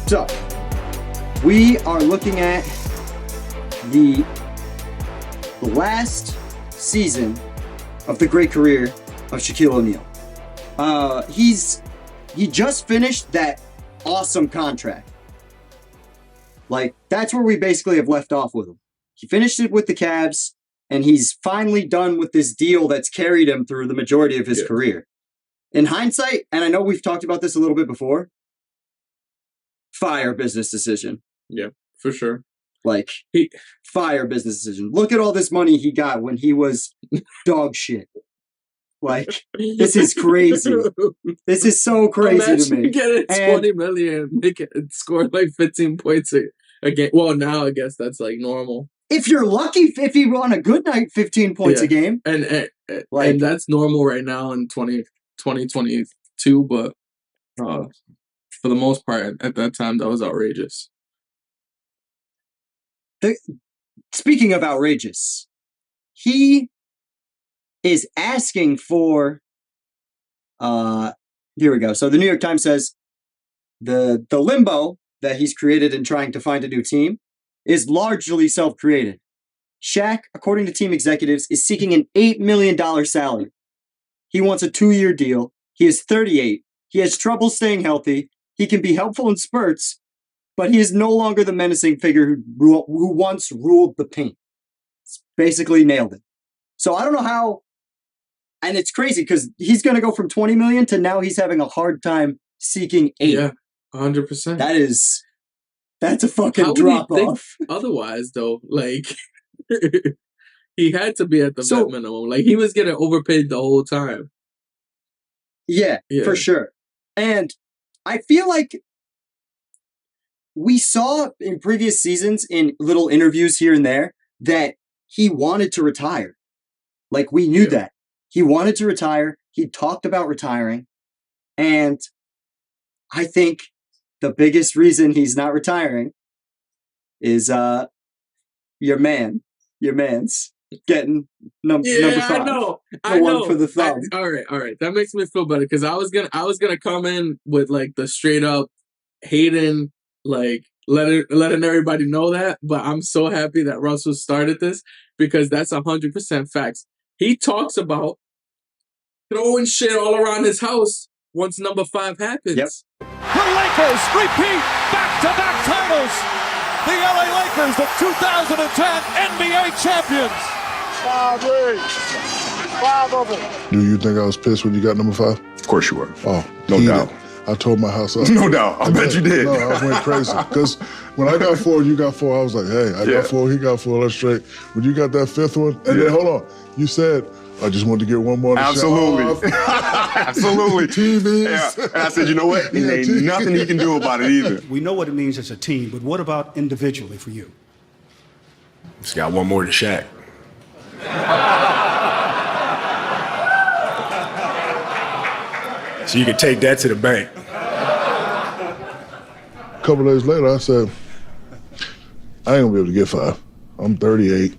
So, we are looking at the last season of the great career of Shaquille O'Neal. He just finished that awesome contract. Like, that's where we basically have left off with him. He finished it with the Cavs, and he's finally done with this deal that's carried him through the majority of his career. In hindsight, and I know we've talked about this a little bit before, fire business decision. Yeah, for sure. Like, fire business decision. Look at all this money he got when he was dog shit. Like, this is crazy. This is so crazy to me. Getting $20 million, score like 15 points a game. Well, now I guess that's like normal. If you're lucky, if you on a good night, 15 points a game. And that's normal right now in 2022, but for the most part, at that time, that was outrageous. Speaking of outrageous, he is asking for, here we go. So the New York Times says the limbo that he's created in trying to find a new team is largely self-created. Shaq, according to team executives, is seeking an $8 million salary. He wants a 2-year deal. He is 38. He has trouble staying healthy. He can be helpful in spurts, but he is no longer the menacing figure who once ruled the paint. It's basically nailed it. So I don't know how, and it's crazy because he's going to go from 20 million to now he's having a hard time seeking 8. Yeah, 100%. That's a fucking drop off. Otherwise, though, like, he had to be at the vet minimum. Like, he was getting overpaid the whole time. Yeah, for sure. And I feel like we saw in previous seasons, in little interviews here and there, that he wanted to retire. Like, we knew that. He wanted to retire. He talked about retiring. And I think the biggest reason he's not retiring is your man's getting number 5. I know. One for the thumb. All right. That makes me feel better because I was gonna come in with like the straight up hating, like letting everybody know that. But I'm so happy that Russell started this because that's 100% facts. He talks about throwing shit all around his house once number 5 happens. Yep. The Lakers repeat back-to-back titles. The LA Lakers, the 2010 NBA champions. 5 of them. Do you think I was pissed when you got number 5? Of course you were. Oh, no doubt. I tore my house up. No doubt. I bet you did. No, I went crazy. Because when I got 4 and you got 4, I was like, hey, I got 4, he got 4, let's straight. When you got that 5th one, and then hold on, you said, I just wanted to get one more. Absolutely. Absolutely. TVs. Yeah. And I said, you know what? There ain't nothing he can do about it either. We know what it means as a team, but what about individually for you? Just got one more than Shaq. So you can take that to the bank. A couple days later, I said, I ain't gonna be able to get 5. I'm 38,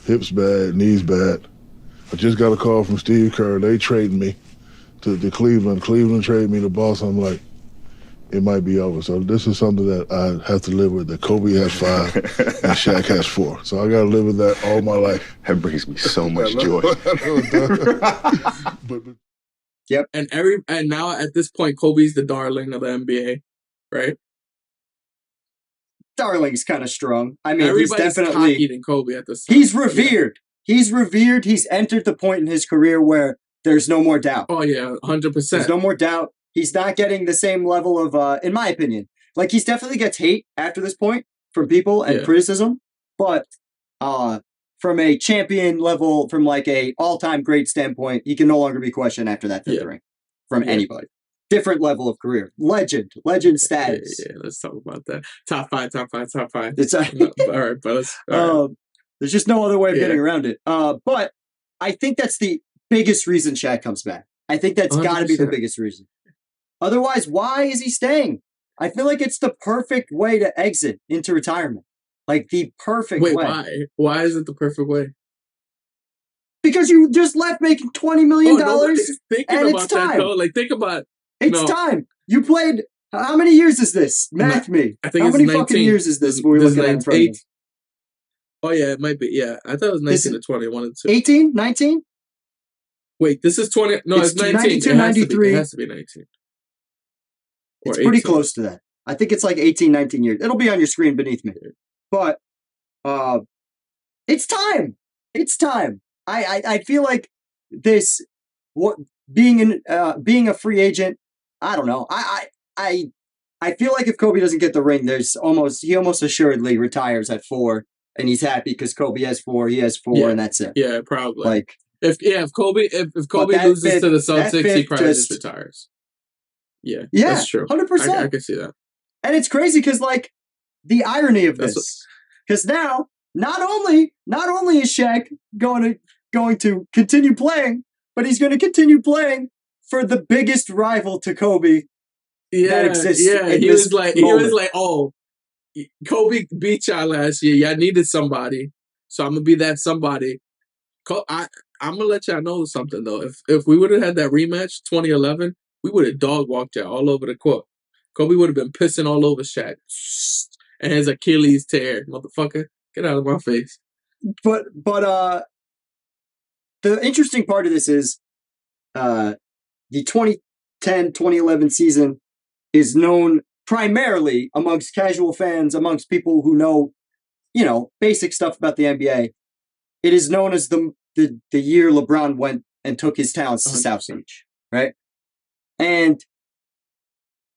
hips bad, knees bad. I just got a call from Steve Kerr. They traded me to Cleveland. Cleveland traded me to Boston. I'm like, it might be over. So this is something that I have to live with, that Kobe has 5 and Shaq has 4. So I got to live with that all my life. That brings me so much joy. Yep. And now at this point, Kobe's the darling of the NBA, right? Darling's kind of strong. I mean, everybody's he's definitely cocky than Kobe at this time. He's revered. Yeah. He's revered. He's entered the point in his career where there's no more doubt. Oh yeah, 100%. There's no more doubt. He's not getting the same level of, in my opinion, like he's definitely gets hate after this point from people and criticism, but from a champion level, from like a all-time great standpoint, he can no longer be questioned after that 5th ring from anybody. Different level of career. Legend status. Yeah, let's talk about that. Top five. It's no, all right, but let's. All right. There's just no other way of getting around it. But I think that's the biggest reason Shaq comes back. I think that's got to be the biggest reason. Otherwise, why is he staying? I feel like it's the perfect way to exit into retirement. Like the perfect way. Why? Why is it the perfect way? Because you just left making $20 million, and about it's time. that, though. Like, think about It's time. You played How many years is this? Math me. I think How it's many 19. fucking years is this we're looking at in front of us? Oh, yeah, it might be. Yeah, I thought it was 19 to 20. 1 and 2. 18? 19? Wait, this is 20. No, it's 19. 92, it 93. Has to be 19. It's pretty close to that. I think it's like 18, 19 years. It'll be on your screen beneath me. But it's time. It's time. I feel like this being a free agent, I don't know. I feel like if Kobe doesn't get the ring, he almost assuredly retires at 4, and he's happy because Kobe has 4, he has 4, and that's it. Yeah, probably. Like if Kobe loses to the Celtics, he probably just retires. Yeah, that's true. 100%. I can see that. And it's crazy because like the irony of this, because now not only is Shaq going to continue playing, but he's going to continue playing for the biggest rival to Kobe that exists. Yeah, he was like, oh, Kobe beat y'all last year. Y'all needed somebody, so I'm gonna be that somebody. I'm gonna let y'all know something though. If we would have had that rematch 2011, we would have dog walked y'all all over the court. Kobe would have been pissing all over Shaq and his Achilles tear, motherfucker. Get out of my face. But the interesting part of this is the 2010-2011 season is known primarily amongst casual fans, amongst people who know, basic stuff about the NBA. It is known as the year LeBron went and took his talents to South Beach, right? And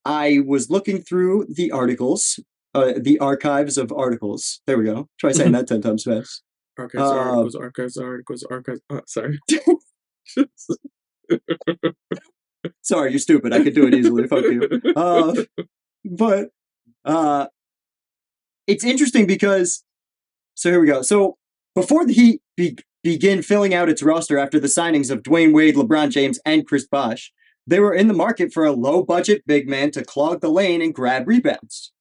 I was looking through the articles, the archives of articles. There we go. Try saying that 10 times fast. Archives. Sorry. Sorry, you're stupid. I could do it easily. Fuck you. But it's interesting because, so here we go. So before the Heat begin filling out its roster after the signings of Dwayne Wade, LeBron James, and Chris Bosh, they were in the market for a low-budget big man to clog the lane and grab rebounds.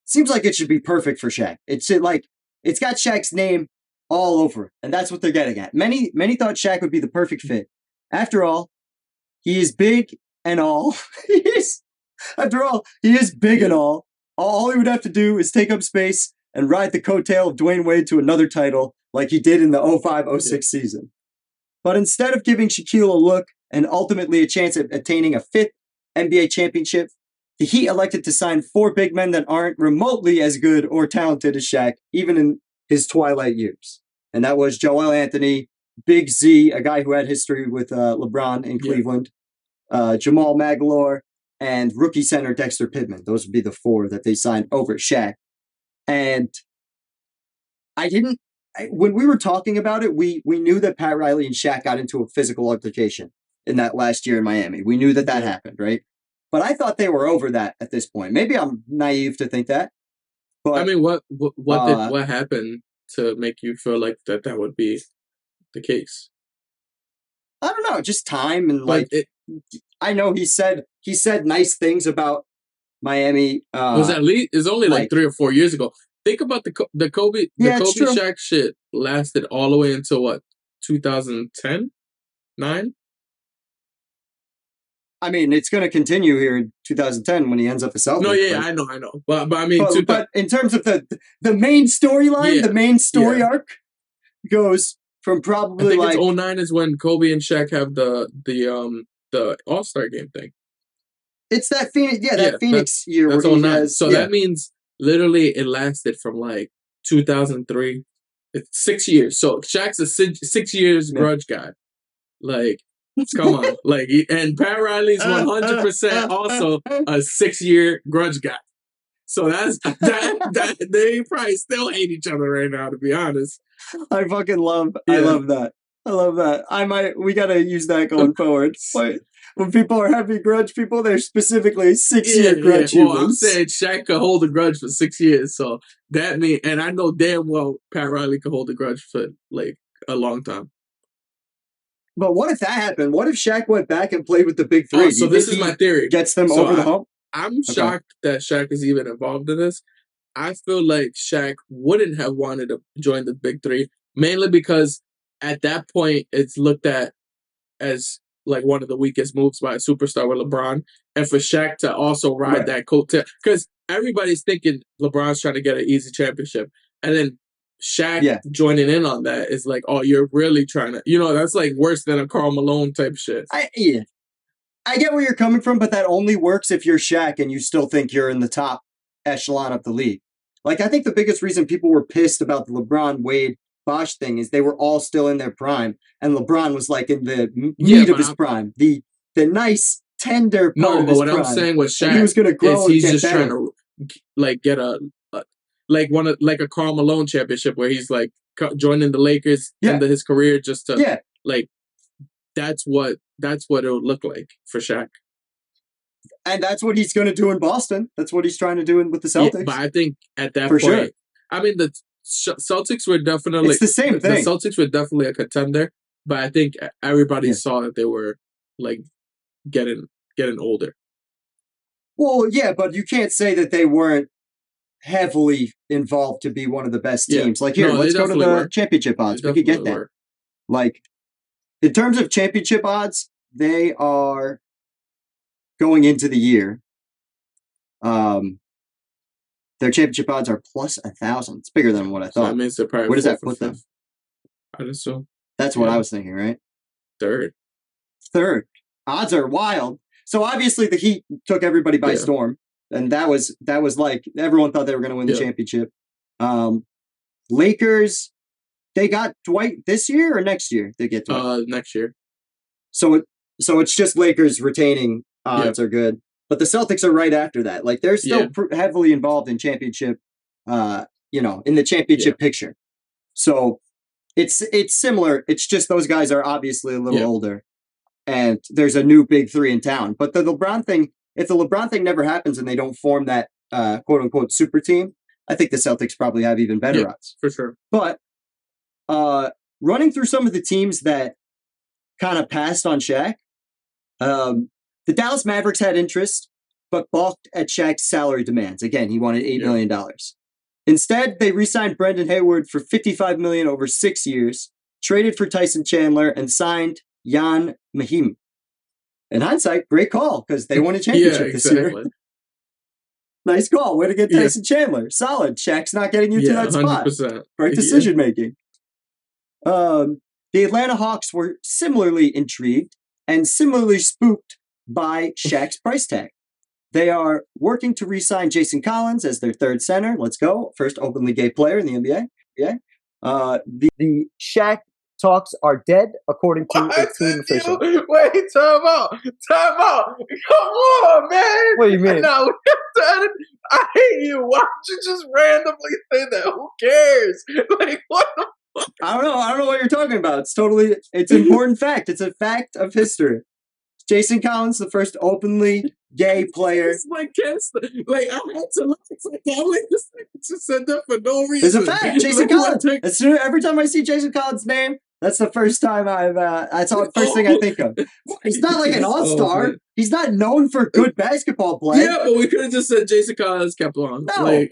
Seems like it should be perfect for Shaq. It's got Shaq's name all over it, and that's what they're getting at. Many thought Shaq would be the perfect fit. After all, he is big and all. He is big and all. All he would have to do is take up space and ride the coattail of Dwayne Wade to another title like he did in the 05-06 season. But instead of giving Shaquille a look and ultimately a chance at attaining a 5th NBA championship, the Heat elected to sign 4 big men that aren't remotely as good or talented as Shaq, even in his twilight years. And that was Joel Anthony, Big Z, a guy who had history with LeBron in Cleveland, Jamal Magloire, and rookie center Dexter Pittman. Those would be the 4 that they signed over Shaq. And when we were talking about it, we knew that Pat Riley and Shaq got into a physical altercation in that last year in Miami. We knew that happened, right? But I thought they were over that at this point. Maybe I'm naive to think that. But I mean, what happened to make you feel like that would be the case? I don't know, just time and I know he said nice things about Miami. It's only like 3 or 4 years ago. Think about the Kobe Shaq shit lasted all the way until what, 2010, 9? I mean, it's going to continue here in 2010 when he ends up the Celtics. No, yeah, I know. But I mean, but in terms of the main storyline, the main story arc goes from probably I think it's 09 is when Kobe and Shaq have the All-Star game thing. It's that Phoenix, Phoenix year that's where he 09. has. So that means literally it lasted from like 2003. It's 6 years. So Shaq's a 6 years grudge guy. Like, come on. And Pat Riley's 100% also a 6-year grudge guy. So that they probably still hate each other right now, to be honest. I fucking love that. I love that. We gotta use that going forward. But when people are heavy grudge people, they're specifically 6-year grudge humans. Well, I'm saying Shaq could hold a grudge for 6 years, so that means, and I know damn well Pat Riley could hold a grudge for like a long time. But what if that happened? What if Shaq went back and played with the big 3? So this is my theory. Gets them over the hump? I'm shocked that Shaq is even involved in this. I feel like Shaq wouldn't have wanted to join the big 3, mainly because at that point it's looked at as like one of the weakest moves by a superstar with LeBron, and for Shaq to also ride that coattail, because everybody's thinking LeBron's trying to get an easy championship, and then Shaq joining in on that is like, oh, you're really trying to, that's like worse than a Karl Malone type shit. I get where you're coming from, but that only works if you're Shaq and you still think you're in the top echelon of the league. Like, I think the biggest reason people were pissed about the LeBron, Wade, Bosh thing is they were all still in their prime, and LeBron was like in the meat of his prime, the nice, tender part of his prime. I'm saying with Shaq, he was going to grow. He's just trying to like get a Karl Malone championship where he's like joining the Lakers end of his career just to like. That's what it would look like for Shaq. And that's what he's going to do in Boston. That's what he's trying to do with the Celtics. Yeah, but I think at that point, sure. I mean, the Celtics were definitely... It's the same thing. The Celtics were definitely a contender, but I think everybody saw that they were like getting older. Well, yeah, but you can't say that they weren't heavily involved to be one of the best teams. Like, here, let's go to the championship odds. We could get that. Like, in terms of championship odds, they are going into the year. Their championship odds are plus 1,000. It's bigger than what I thought. So that means they're probably where does that put them? I'd assume. That's what I was thinking, right? Third. Odds are wild. So obviously the Heat took everybody by storm, and that was like everyone thought they were going to win the championship. Lakers, they got Dwight this year or next year? They get Dwight next year. So it's just Lakers retaining odds are good. But the Celtics are right after that. Like, they're still heavily involved in championship, in the championship picture. So it's similar. It's just those guys are obviously a little older, and there's a new big three in town. But the LeBron thing, if the LeBron thing never happens and they don't form that quote unquote super team, I think the Celtics probably have even better odds. For sure. But running through some of the teams that kind of passed on Shaq, the Dallas Mavericks had interest, but balked at Shaq's salary demands. Again, he wanted $8 million. Instead, they re-signed Brendan Hayward for $55 million over 6 years, traded for Tyson Chandler, and signed Jan Mahim. In hindsight, great call, because they won a championship this year. Nice call. Way to get Tyson Chandler. Solid. Shaq's not getting you to that spot. 100%. Great decision making. The Atlanta Hawks were similarly intrigued and similarly spooked by Shaq's price tag. They are working to re-sign Jason Collins as their third center. Let's go. First openly gay player in the NBA. Yeah. The Shaq talks are dead, according to a team official. Wait, time out. Come on, man. What do you mean? No, I hate you. Why don't you just randomly say that? Who cares? Like, what the fuck? I don't know what you're talking about. It's an important fact. It's a fact of history. Jason Collins, the first openly gay player. It's like, I had to look. It's like, I just said that for no reason. It's a fact. Jason Collins. Every time I see Jason Collins' name, that's the first time that's the first thing I think of. He's not like an all-star. He's not known for good basketball play. Yeah, but we could have just said Jason Collins kept on. No.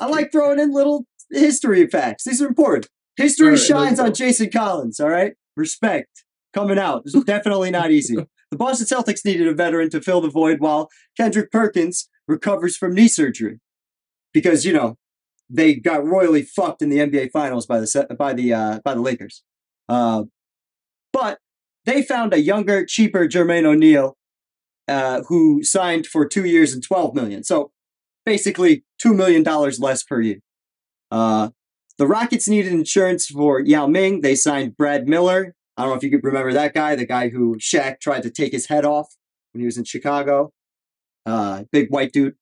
I like throwing in little history facts. These are important. History shines on Jason Collins, all right? Respect. Coming out. This is definitely not easy. The Boston Celtics needed a veteran to fill the void while Kendrick Perkins recovers from knee surgery. Because, they got royally fucked in the NBA Finals by the Lakers. But they found a younger, cheaper Jermaine O'Neal who signed for 2 years and $12 million. So basically $2 million less per year. The Rockets needed insurance for Yao Ming. They signed Brad Miller. I don't know if you could remember that guy, the guy who Shaq tried to take his head off when he was in Chicago. Big white dude.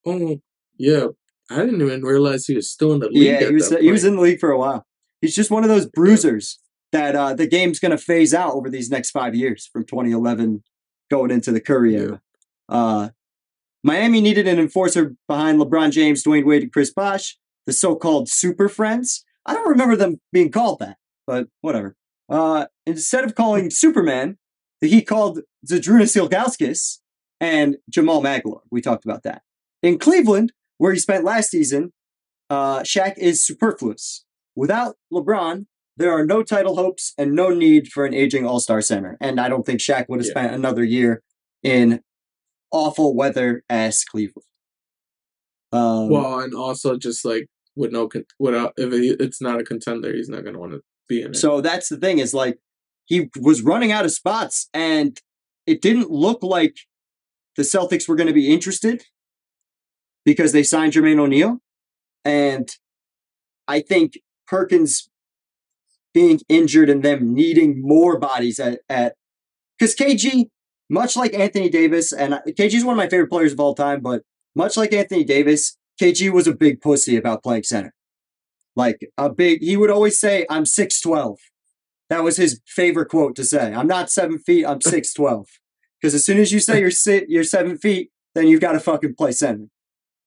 Oh, yeah. I didn't even realize he was still in the league. Yeah, he was in the league for a while. He's just one of those bruisers that the game's going to phase out over these next 5 years from 2011 going into the Curry era. Miami needed an enforcer behind LeBron James, Dwayne Wade, and Chris Bosh, the so-called Super Friends. I don't remember them being called that, but whatever. Instead of calling Superman, he called Zdrunas Ilgauskas and Jamal Magloire. We talked about that. In Cleveland, where he spent last season, Shaq is superfluous. Without LeBron, there are no title hopes and no need for an aging all-star center. And I don't think Shaq would have spent another year in awful weather-ass Cleveland. Well, and also just like without if it's not a contender, he's not going to want to be in it. So that's the thing is like he was running out of spots, and it didn't look like the Celtics were going to be interested because they signed Jermaine O'Neal, and I think Perkins being injured and them needing more bodies at because KG, much like Anthony Davis, and KG is one of my favorite players of all time, but much like Anthony Davis, KG was a big pussy about playing center. Like he would always say, "I'm 6'12". That was his favorite quote to say. I'm not 7 feet, I'm 6'12". Because as soon as you say you're 7 feet, then you've got to fucking play center.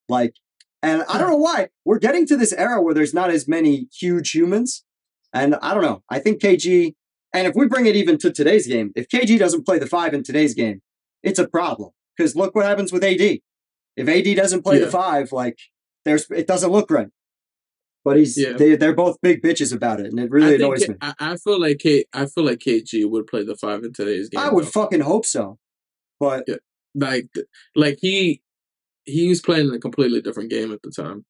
Like, and I don't know why we're getting to this era where there's not as many huge humans. And I don't know. I think KG, and if we bring it even to today's game, if KG doesn't play the 5 in today's game, it's a problem. Because look what happens with AD. If AD doesn't play the 5, like it doesn't look right. But they're both big bitches about it, and it really annoys me. I feel like KG would play the 5 in today's game. I would fucking hope so. But like he was playing in a completely different game at the time.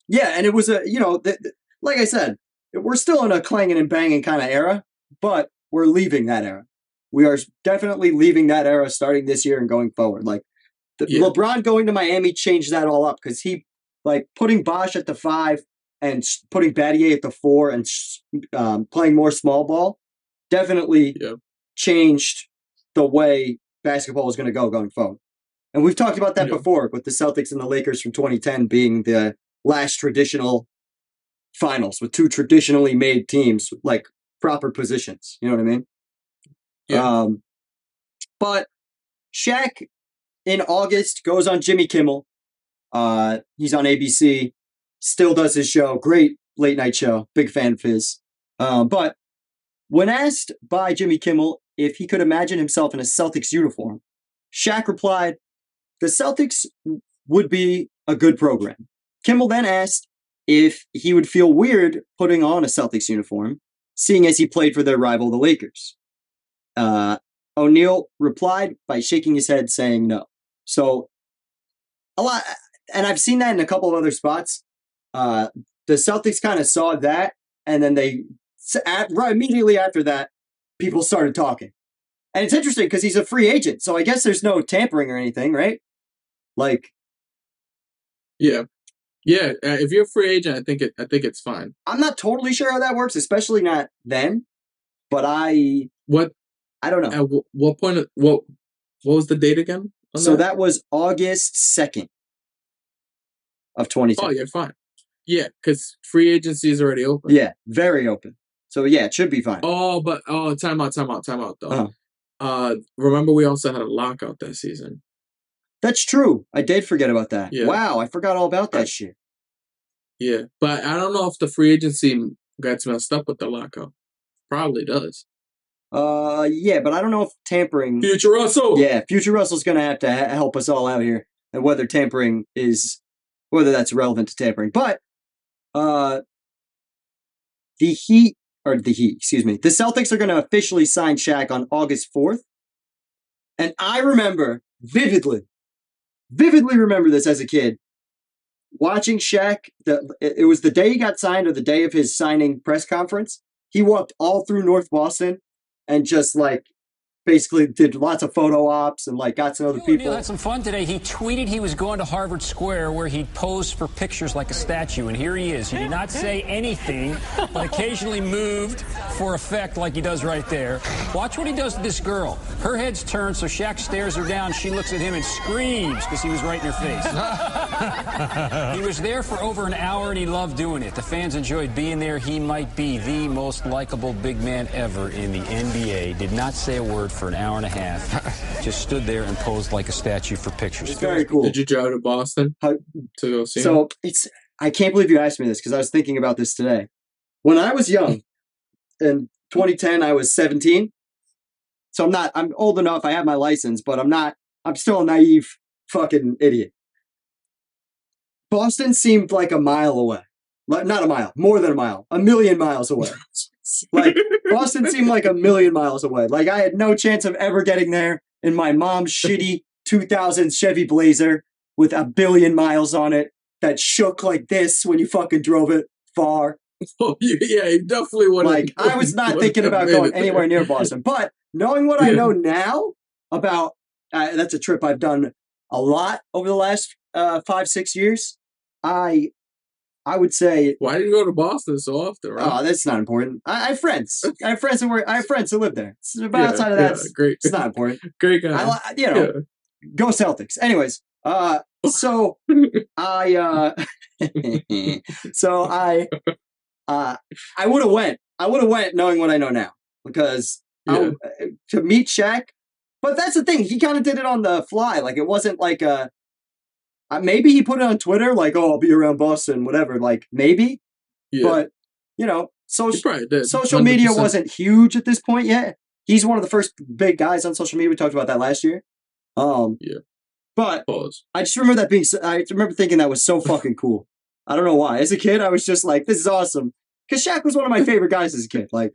Yeah, and it was like I said, we're still in a clanging and banging kind of era, but we're leaving that era. We are definitely leaving that era starting this year and going forward. Like LeBron going to Miami changed that all up because he like putting Bosh at the 5 and putting Battier at the 4 and playing more small ball definitely changed the way basketball is going to go going forward. And we've talked about that before with the Celtics and the Lakers from 2010 being the last traditional finals with 2 traditionally made teams with like proper positions. You know what I mean? Yeah. But Shaq in August goes on Jimmy Kimmel. He's on ABC, still does his show. Great late night show. Big fan of his. But when asked by Jimmy Kimmel if he could imagine himself in a Celtics uniform, Shaq replied, "The Celtics would be a good program." Kimmel then asked if he would feel weird putting on a Celtics uniform, seeing as he played for their rival, the Lakers. O'Neal replied by shaking his head, saying no. So a lot, and I've seen that in a couple of other spots. The Celtics kind of saw that, and then right immediately after that, people started talking. And it's interesting because he's a free agent, so I guess there's no tampering or anything, right? Like, yeah. If you're a free agent, I think it's fine. I'm not totally sure how that works, especially not then. But I don't know. At what point? What was the date again? So that was August 2nd of 2010. Oh, you're fine. Yeah, because free agency is already open. Yeah, very open. So yeah, it should be fine. Time out though. Uh-huh. Remember we also had a lockout that season. That's true. I did forget about that. Yeah. Wow, I forgot all about that shit. Yeah, but I don't know if the free agency gets messed up with the lockout. Probably does. Yeah, but I don't know if tampering. Future Russell. Yeah, Future Russell's going to have to help us all out here, and whether that's relevant to tampering. But the Celtics are going to officially sign Shaq on August 4th, and I remember vividly remember this as a kid. Watching Shaq, it was the day he got signed or the day of his signing press conference. He walked all through North Boston and just like basically did lots of photo ops and like got to know the people. O'Neal had some fun today. He tweeted he was going to Harvard Square where he'd pose for pictures like a statue, and here he is. He did not say anything, but occasionally moved for effect like he does right there. Watch what he does to this girl. Her head's turned, so Shaq stares her down. She looks at him and screams because he was right in her face. He was there for over an hour, and he loved doing it. The fans enjoyed being there. He might be the most likable big man ever in the NBA. Did not say a word for an hour and a half. Just stood there and posed like a statue for pictures. It's very cool. Did you drive to Boston to go see him? So I can't believe you asked me this because I was thinking about this today. When I was young, in 2010, I was 17. So I'm old enough. I have my license, but I'm still a naive fucking idiot. Boston seemed like a mile away. Like, not a mile, more than a mile, 1,000,000 miles away. Like, Boston seemed like 1,000,000 miles away. Like, I had no chance of ever getting there in my mom's shitty 2000 Chevy Blazer with 1,000,000,000 miles on it that shook like this when you fucking drove it far. Oh, yeah, you definitely want Like, I was not thinking about going anywhere near Boston. But knowing what I know now about, that's a trip I've done a lot over the last 5-6 years. I would say. Why do you go to Boston so often, right? Oh, that's not important. I have friends. I have friends who live there. It's about outside of that. Great. It's not important. Great guy. Go Celtics. Anyways, so I would have went. I would have went knowing what I know now because to meet Shaq. But that's the thing. He kind of did it on the fly. Like, it wasn't like maybe he put it on Twitter, like, "Oh, I'll be around Boston," whatever. Like, maybe. Yeah. But social media wasn't huge at this point yet. He's one of the first big guys on social media. We talked about that last year. But I just remember I remember thinking that was so fucking cool. I don't know why. As a kid, I was just like, "This is awesome," because Shaq was one of my favorite guys as a kid. Like,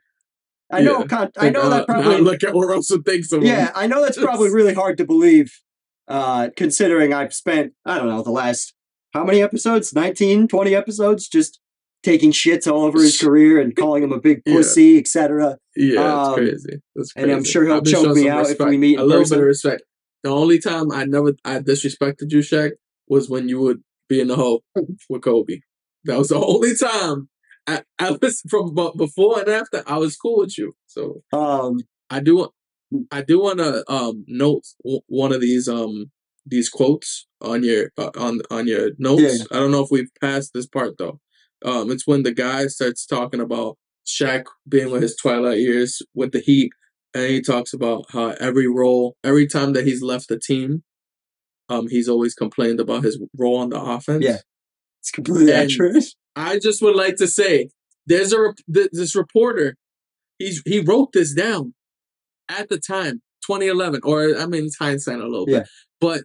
I know that probably. Now look at what Russell thinks of him. Yeah, I know that's probably really hard to believe, considering I've spent, I don't know, the last, how many episodes? 19, 20 episodes just taking shits all over his career and calling him a big pussy, etc. Yeah, that's crazy. That's crazy. And I'm sure he'll choke me out if we meet in person. A little bit of respect. The only time I disrespected you, Shaq, was when you would be in the hole with Kobe. That was the only time. I was from before and after. I was cool with you. So I do want to note one of these quotes on your notes. Yeah. I don't know if we've passed this part though. It's when the guy starts talking about Shaq being with his twilight years with the Heat, and he talks about how every time that he's left the team, he's always complained about his role on the offense. Yeah, it's completely accurate. I just would like to say, there's this reporter, he wrote this down at the time, 2011, or I mean, it's hindsight a little bit, but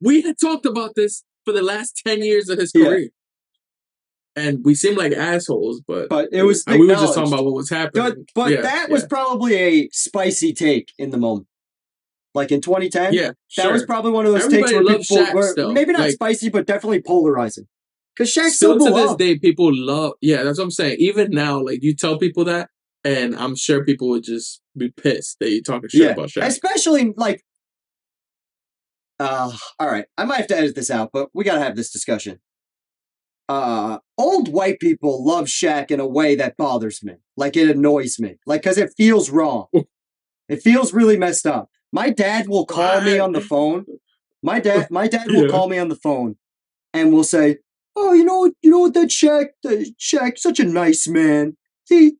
we had talked about this for the last 10 years of his career. And we seem like assholes, but it was we were just talking about what was happening. But that was probably a spicy take in the moment. Like in 2010, that was probably one of those takes where people were maybe not spicy, but definitely polarizing. Because Shaq still to this day, people love. Yeah, that's what I'm saying. Even now, like, you tell people that, and I'm sure people would just be pissed that you're talking shit about Shaq. Especially like, all right, I might have to edit this out, but we gotta have this discussion. Old white people love Shaq in a way that bothers me. Like, it annoys me. Like, because it feels wrong. It feels really messed up. My dad will call me on the phone. My dad will call me on the phone and will say, "Oh, you know what, that Shaq, such a nice man. He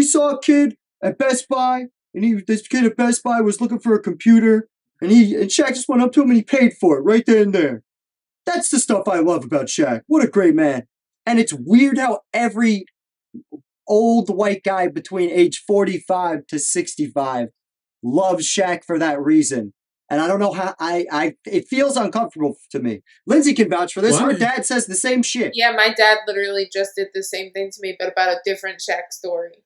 saw a kid at Best Buy, and this kid at Best Buy was looking for a computer, and Shaq just went up to him and he paid for it right there and there. That's the stuff I love about Shaq. What a great man." And it's weird how every old white guy between age 45 to 65 loves Shaq for that reason. And I don't know how it feels uncomfortable to me. Lindsay can vouch for this. Why? Her dad says the same shit. Yeah, my dad literally just did the same thing to me, but about a different Shaq story.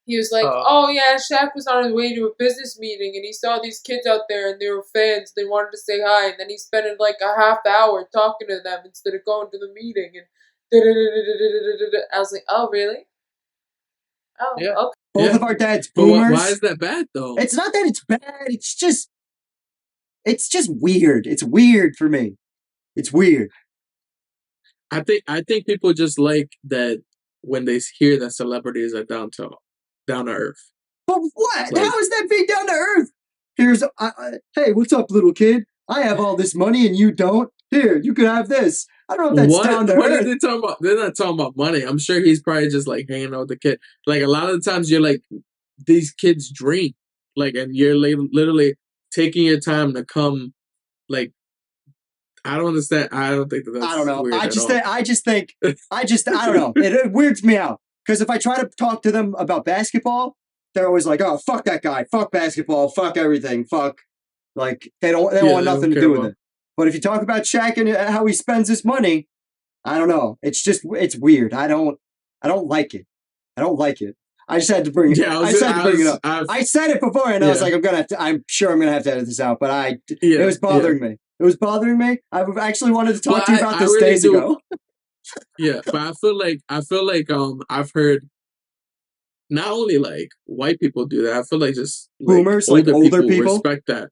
He was like, "Oh yeah, Shaq was on his way to a business meeting and he saw these kids out there and they were fans. They wanted to say hi, and then he spent like a half hour talking to them instead of going to the meeting." And I was like, "Oh really? Oh yeah. Okay." Both of our dads boomers. Why is that bad though? It's not that it's bad. It's just weird. It's weird for me. It's weird. I think people just like that when they hear that celebrities are down to earth. But what? Like, how is that being down to earth? Here's, hey, what's up, little kid? I have all this money and you don't. Here, you can have this. I don't know if that's down to earth. What are they talking about? They're not talking about money. I'm sure he's probably just like hanging out with the kid. Like a lot of the times, you're like, these kids dream, like, and you're literally taking your time to come. Like, I don't understand. I don't think that's. I don't know. Weird I don't know. It weirds me out. Because if I try to talk to them about basketball, they're always like, "Oh, fuck that guy, fuck basketball, fuck everything, fuck." Like they don't want nothing to do with it. But if you talk about Shaq and how he spends his money, I don't know. It's weird. I don't like it. I don't like it. I just had to bring it. Yeah, I said to bring it up. I said it before, and I was like, I'm sure I'm gonna have to edit this out. But it was bothering me. It was bothering me. I actually wanted to talk to you about this really days ago. Yeah, but I feel like I've heard not only like white people do that. I feel like just boomers, like older people respect that.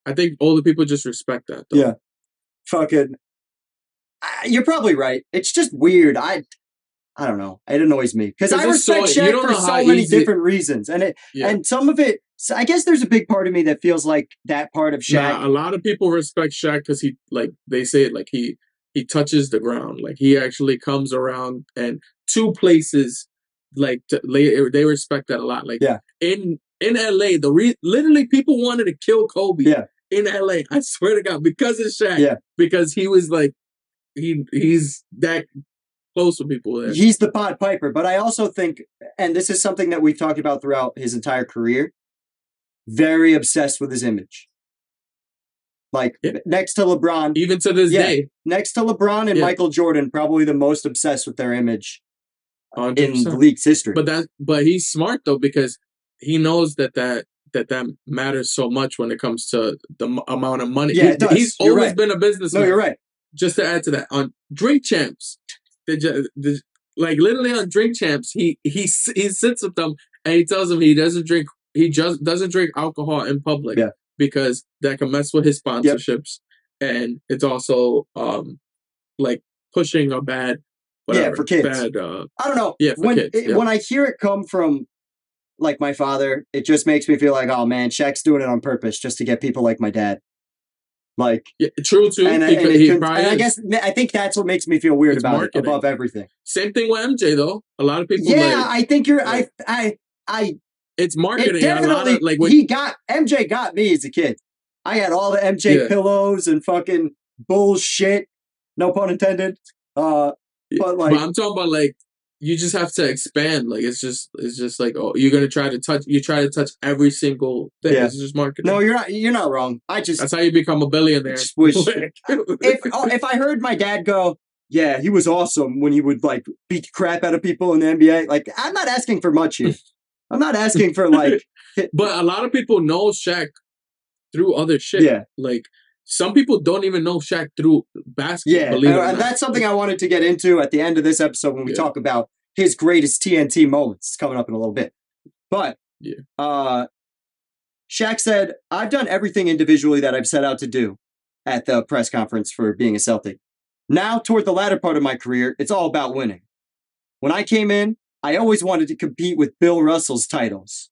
I think older people just respect that. Though. Yeah, fucking. You're probably right. It's just weird. I don't know. It annoys me because I respect Shaq for so many different reasons, and some of it. So I guess there's a big part of me that feels like that part of Shaq. A lot of people respect Shaq because he, like they say it, like he touches the ground. Like he actually comes around and to places. Like they respect that a lot. Like in LA, literally people wanted to kill Kobe. Yeah. In LA, I swear to God, because of Shaq. Yeah. Because he was like he's that close to people there. He's the Pied Piper, but I also think, and this is something that we've talked about throughout his entire career, very obsessed with his image. Like next to LeBron, even to this day, next to LeBron and Michael Jordan, probably the most obsessed with their image 100%. In the league's history. But he's smart though, because he knows that matters so much when it comes to the amount of money. Yeah, it does. He's always been a businessman. No, you're right. Just to add to that, on Drink Champs, like literally on Drink Champs, he sits with them and he tells them he doesn't drink. He just doesn't drink alcohol in public because that can mess with his sponsorships, and it's also like pushing a bad. Whatever, for kids. Bad, I don't know. Yeah, for kids. When I hear it come from like my father, it just makes me feel like, oh man, Shaq's doing it on purpose just to get people like my dad. Like true too. And I think that's what makes me feel weird about marketing. It above everything. Same thing with MJ though. A lot of people. Yeah, I think you're. It's marketing. It definitely. MJ got me as a kid. I had all the MJ pillows and fucking bullshit. No pun intended. But I'm talking about like you just have to expand. Like it's just like, oh, you're gonna try to touch every single thing. Yeah. It's just marketing. No, you're not wrong. That's how you become a billionaire. Just wish if I heard my dad go, yeah, he was awesome when he would like beat the crap out of people in the NBA. Like I'm not asking for much here. I'm not asking for like. But a lot of people know Shaq through other shit. Yeah, like. Some people don't even know Shaq through basketball. Yeah, and that's something I wanted to get into at the end of this episode when we talk about his greatest TNT moments. It's coming up in a little bit. But Shaq said, I've done everything individually that I've set out to do at the press conference for being a Celtic. Now, toward the latter part of my career, it's all about winning. When I came in, I always wanted to compete with Bill Russell's titles.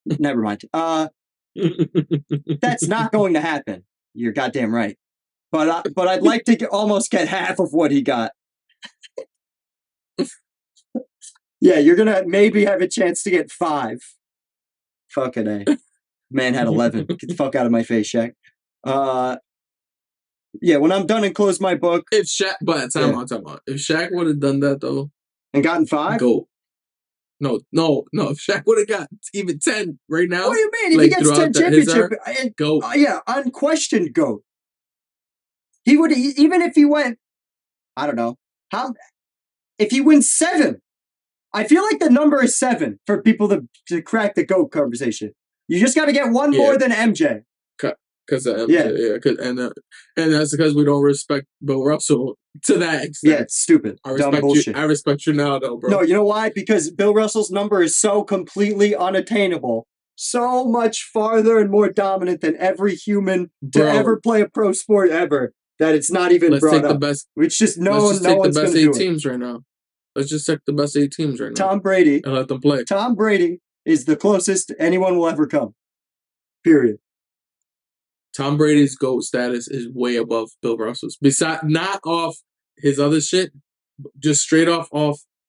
Never mind. That's not going to happen. You're goddamn right. But I'd like to almost get half of what he got. Yeah, you're gonna maybe have a chance to get 5. Fucking A. Man had 11. Get the fuck out of my face, Shaq. Yeah, when I'm done and close my book. If Shaq, but time out. If Shaq would have done that though, and gotten 5, go. No. If Shaq would have got even 10 right now. What do you mean? If he gets 10 championship, GOAT. Unquestioned GOAT. He would, even if he went, I don't know, if he wins 7, I feel like the number is 7 for people to crack the GOAT conversation. You just got to get one more than MJ. Because of MJ, and that's because we don't respect Bill Russell to that extent. Yeah, it's stupid. Dumb bullshit. I respect you now, though, bro. No, you know why? Because Bill Russell's number is so completely unattainable, so much farther and more dominant than every human to ever play a pro sport ever, that it's not even brought up. It's just let's take the best 8 teams right now. Let's just take the best 8 teams right now. Tom Brady. And let them play. Tom Brady is the closest anyone will ever come. Period. Tom Brady's GOAT status is way above Bill Russell's. Besides, not off his other shit, just straight off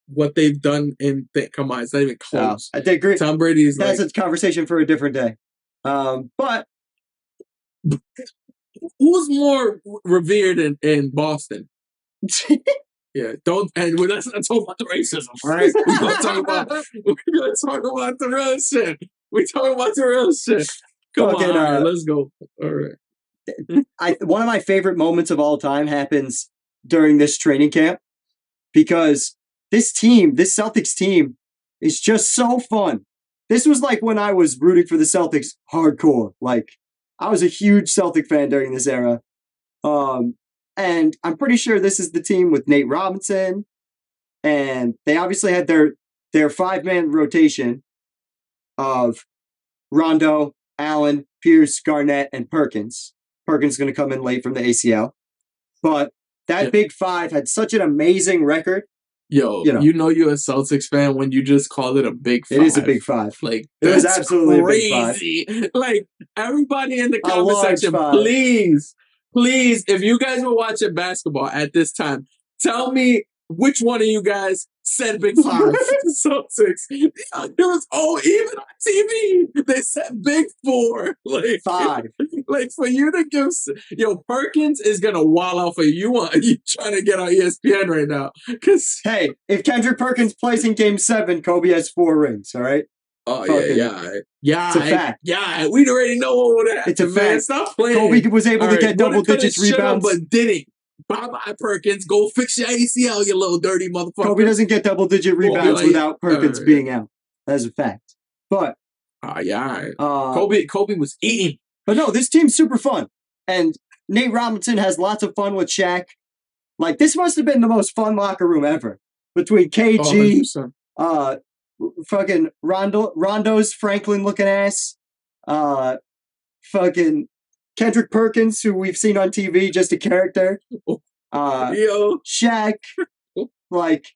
what they've done in. Come on, it's not even close. I agree. Tom Brady is. That's a conversation for a different day. But who's more revered in Boston? Yeah, don't. And let's not talk about the racism, right? We're gonna talk about the real shit. We're talking about the real shit. Come on, all right, let's go. All right. one of my favorite moments of all time happens during this training camp because this Celtics team is just so fun. This was like when I was rooting for the Celtics hardcore. Like, I was a huge Celtic fan during this era. And I'm pretty sure this is the team with Nate Robinson. And they obviously had their 5-man rotation of Rondo, Allen, Pierce, Garnett, and Perkins. Perkins is going to come in late from the ACL. But that big five had such an amazing record. Yo, you know you're a Celtics fan when you just call it a big five. It is a big five. Like, it was absolutely crazy. A big five. Like, everybody in the comment section, please, if you guys were watching basketball at this time, tell me which one of you guys said big five for the Celtics. It was even on TV. They said big four. Like, five. Like, for you to give, Perkins is gonna wall out for you. You trying to get on ESPN right now? Because hey, if Kendrick Perkins plays in Game 7, Kobe has 4 rings. All right. Oh yeah. It's a fact. Yeah, we already know what would happen. It's a fact. Stop playing. Kobe was able to get double digits rebounds, but didn't. Bye-bye, Perkins. Go fix your ACL, you little dirty motherfucker. Kobe doesn't get double-digit rebounds without Perkins being out. That's a fact. But Kobe was eating. But no, this team's super fun. And Nate Robinson has lots of fun with Shaq. Like, this must have been the most fun locker room ever. Between KG, fucking Rondo's Franklin-looking ass, fucking Kendrick Perkins, who we've seen on TV, just a character. Shaq. Like,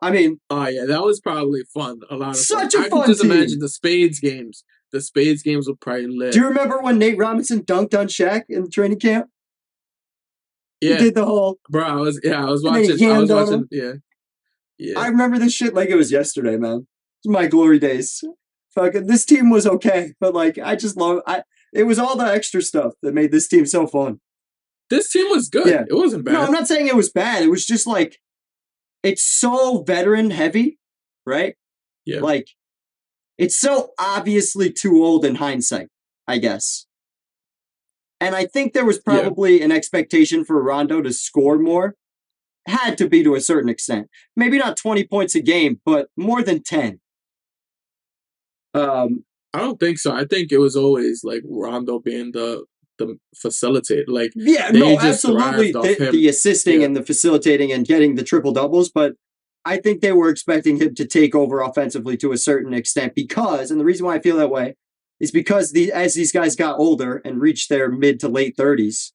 I mean. Oh, yeah, that was probably fun. A lot of such fun. a fun I can just team. imagine the Spades games. The Spades games were probably lit. Do you remember when Nate Robinson dunked on Shaq in training camp? Yeah. He did the whole. Bro, I was watching. Yeah. I remember this shit like it was yesterday, man. It's my glory days. Fucking, this team was okay, but like, I just love. It was all the extra stuff that made this team so fun. This team was good. Yeah. It wasn't bad. No, I'm not saying it was bad. It was just like, it's so veteran heavy, right? Yeah. Like, it's so obviously too old in hindsight, I guess. And I think there was probably an expectation for Rondo to score more. Had to be to a certain extent. Maybe not 20 points a game, but more than 10. I don't think so. I think it was always like Rondo being the facilitator. Like, absolutely the assisting and the facilitating and getting the triple doubles, but I think they were expecting him to take over offensively to a certain extent because, and the reason why I feel that way is because as these guys got older and reached their mid to late 30s,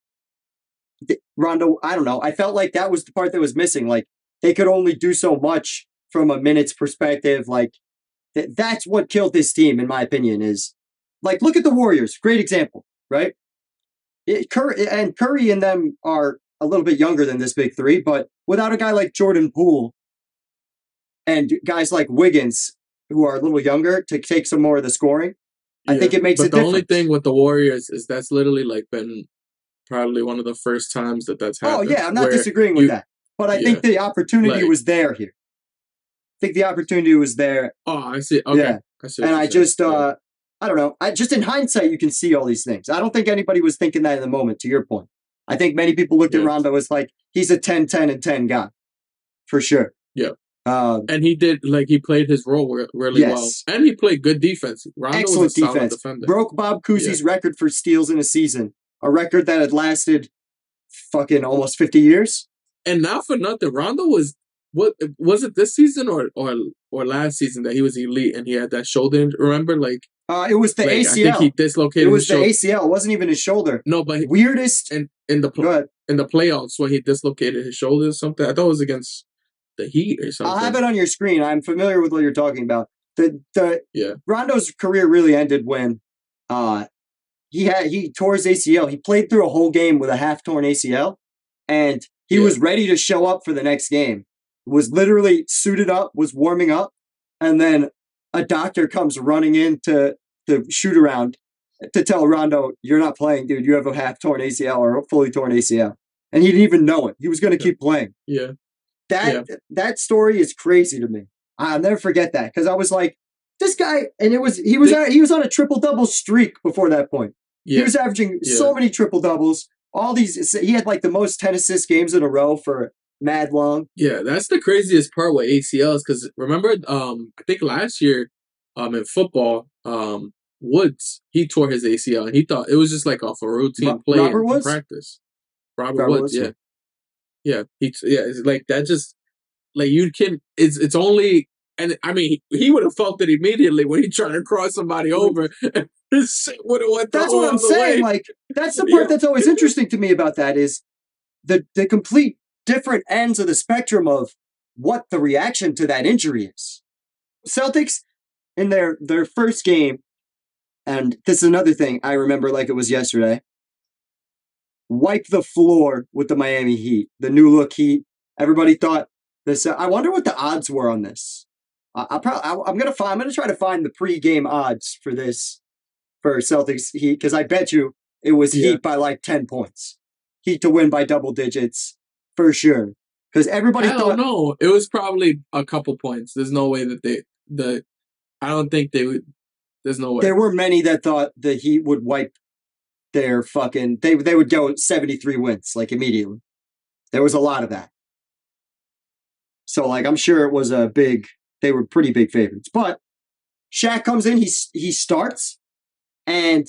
Rondo, I don't know, I felt like that was the part that was missing. Like, they could only do so much from a minutes perspective. Like, that's what killed this team, in my opinion, is like, look at the Warriors. Great example, right? Curry and them are a little bit younger than this big three, but without a guy like Jordan Poole and guys like Wiggins, who are a little younger, to take some more of the scoring, I think it makes a difference. The only thing with the Warriors is that's literally like been probably one of the first times that's happened. Oh, yeah, I'm not disagreeing with that. But I think the opportunity was there here. I think the opportunity was there. Oh, I see. Okay. Yeah. I see. And I just, I don't know. Just in hindsight, you can see all these things. I don't think anybody was thinking that in the moment, to your point. I think many people looked at Rondo as like, he's a 10, 10, and 10 guy. For sure. Yeah. And he did, like, he played his role really well. And he played good defense. Rondo excellent was a solid defense. defender. Broke Bob Cousy's record for steals in a season. A record that had lasted fucking almost 50 years. And not for nothing, Rondo was, what was it this season or last season that he was elite and he had that shoulder? Remember, like, it was the ACL. I think he dislocated. It was the ACL. It wasn't even his shoulder. No, but weirdest in the playoffs when he dislocated his shoulder or something. I thought it was against the Heat or something. I'll have it on your screen. I'm familiar with what you're talking about. Rondo's career really ended when he tore his ACL. He played through a whole game with a half torn ACL, and he was ready to show up for the next game. Was literally suited up, was warming up, and then a doctor comes running in to shoot around to tell Rondo, "You're not playing, dude. You have a half torn ACL or a fully torn ACL," and he didn't even know it. He was going to keep playing. Yeah, that story is crazy to me. I'll never forget that because I was like, this guy, and he was on a triple double streak before that point. He was averaging so many triple doubles. All these, he had like the most 10 assist games in a row for mad long. Yeah, that's the craziest part with ACLs because remember, I think last year, in football, Woods he tore his ACL and he thought it was just like off a routine play in practice. Robert Woods, yeah. It's like that. Just like you can, it's only, and I mean he would have felt it immediately when he tried to cross somebody over. And his shit would have went. That's what I'm saying. Like that's the part that's always interesting to me about that is the complete different ends of the spectrum of what the reaction to that injury is. Celtics in their first game, and this is another thing I remember like it was yesterday. Wipe the floor with the Miami Heat, the new look Heat. Everybody thought this. I wonder what the odds were on this. I'm gonna try to find the pregame odds for this for Celtics Heat because I bet you it was Heat by like 10 points. Heat to win by double digits for sure. Because everybody thought no, it was probably a couple points. There's no way that I don't think they would. There's no way. There were many that thought the Heat would wipe their fucking. They would go 73 wins like immediately. There was a lot of that. So like I'm sure it was a big. They were pretty big favorites. But Shaq comes in. He starts, and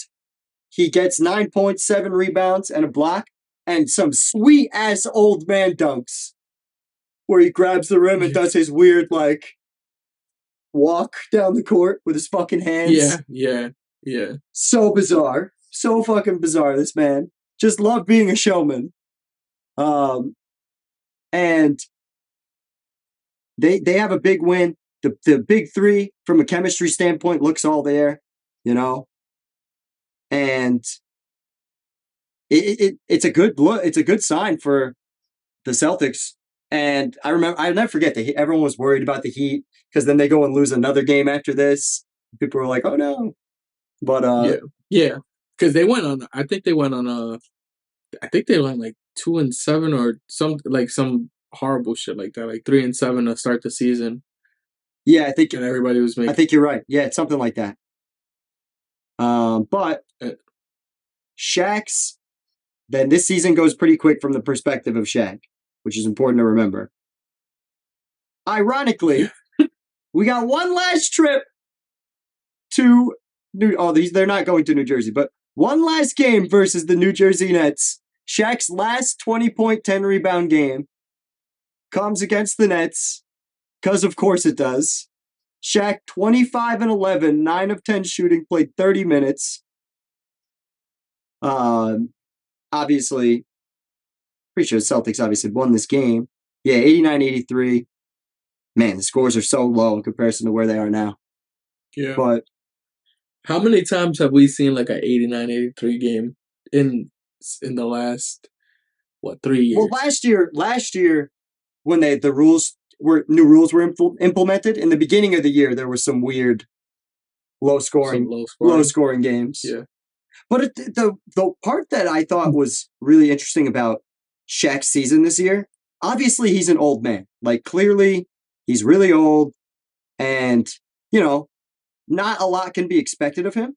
he gets 9 points, 7 rebounds, and a block, and some sweet ass old man dunks, where he grabs the rim and does his weird like walk down the court with his fucking hands. Yeah. So bizarre. So fucking bizarre, this man. Just love being a showman. And they have a big win. The big three, from a chemistry standpoint, looks all there, you know? And it's a good look. It's a good sign for the Celtics. And I'll never forget that everyone was worried about the Heat because then they go and lose another game after this. People were like, "Oh no!" But because they went on. I think they went on I think they went like 2-7 or some horrible shit like that, like 3-7 to start the season. Yeah, I think and everybody was making. I think you're right. Yeah, it's something like that. But Shaq's then this season goes pretty quick from the perspective of Shaq, which is important to remember. Ironically, we got one last trip to they're not going to New Jersey, but one last game versus the New Jersey Nets. Shaq's last 20-point, 10-rebound game comes against the Nets, because of course it does. Shaq 25-11, 9 of 10 shooting, played 30 minutes. Obviously, pretty sure the Celtics obviously won this game. Yeah, 89-83. Man, the scores are so low in comparison to where they are now. Yeah. But how many times have we seen like an 89-83 game in the last 3 years? Well, last year when the new rules were implemented in the beginning of the year, there was some weird low scoring games. Yeah. But the part that I thought was really interesting about Shaq's season this year, obviously he's an old man. Like clearly he's really old, and not a lot can be expected of him.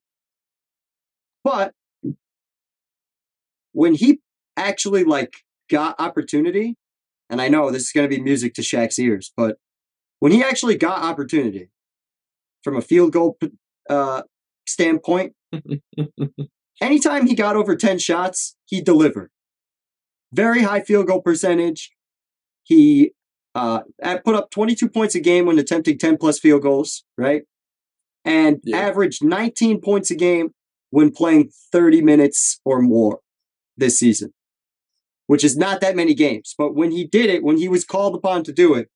But when he actually got opportunity, and I know this is going to be music to Shaq's ears, but when he actually got opportunity from a field goal standpoint, anytime he got over 10 shots, he delivered. Very high field goal percentage. He put up 22 points a game when attempting 10-plus field goals, right? And averaged 19 points a game when playing 30 minutes or more this season, which is not that many games. But when he did it, when he was called upon to do it,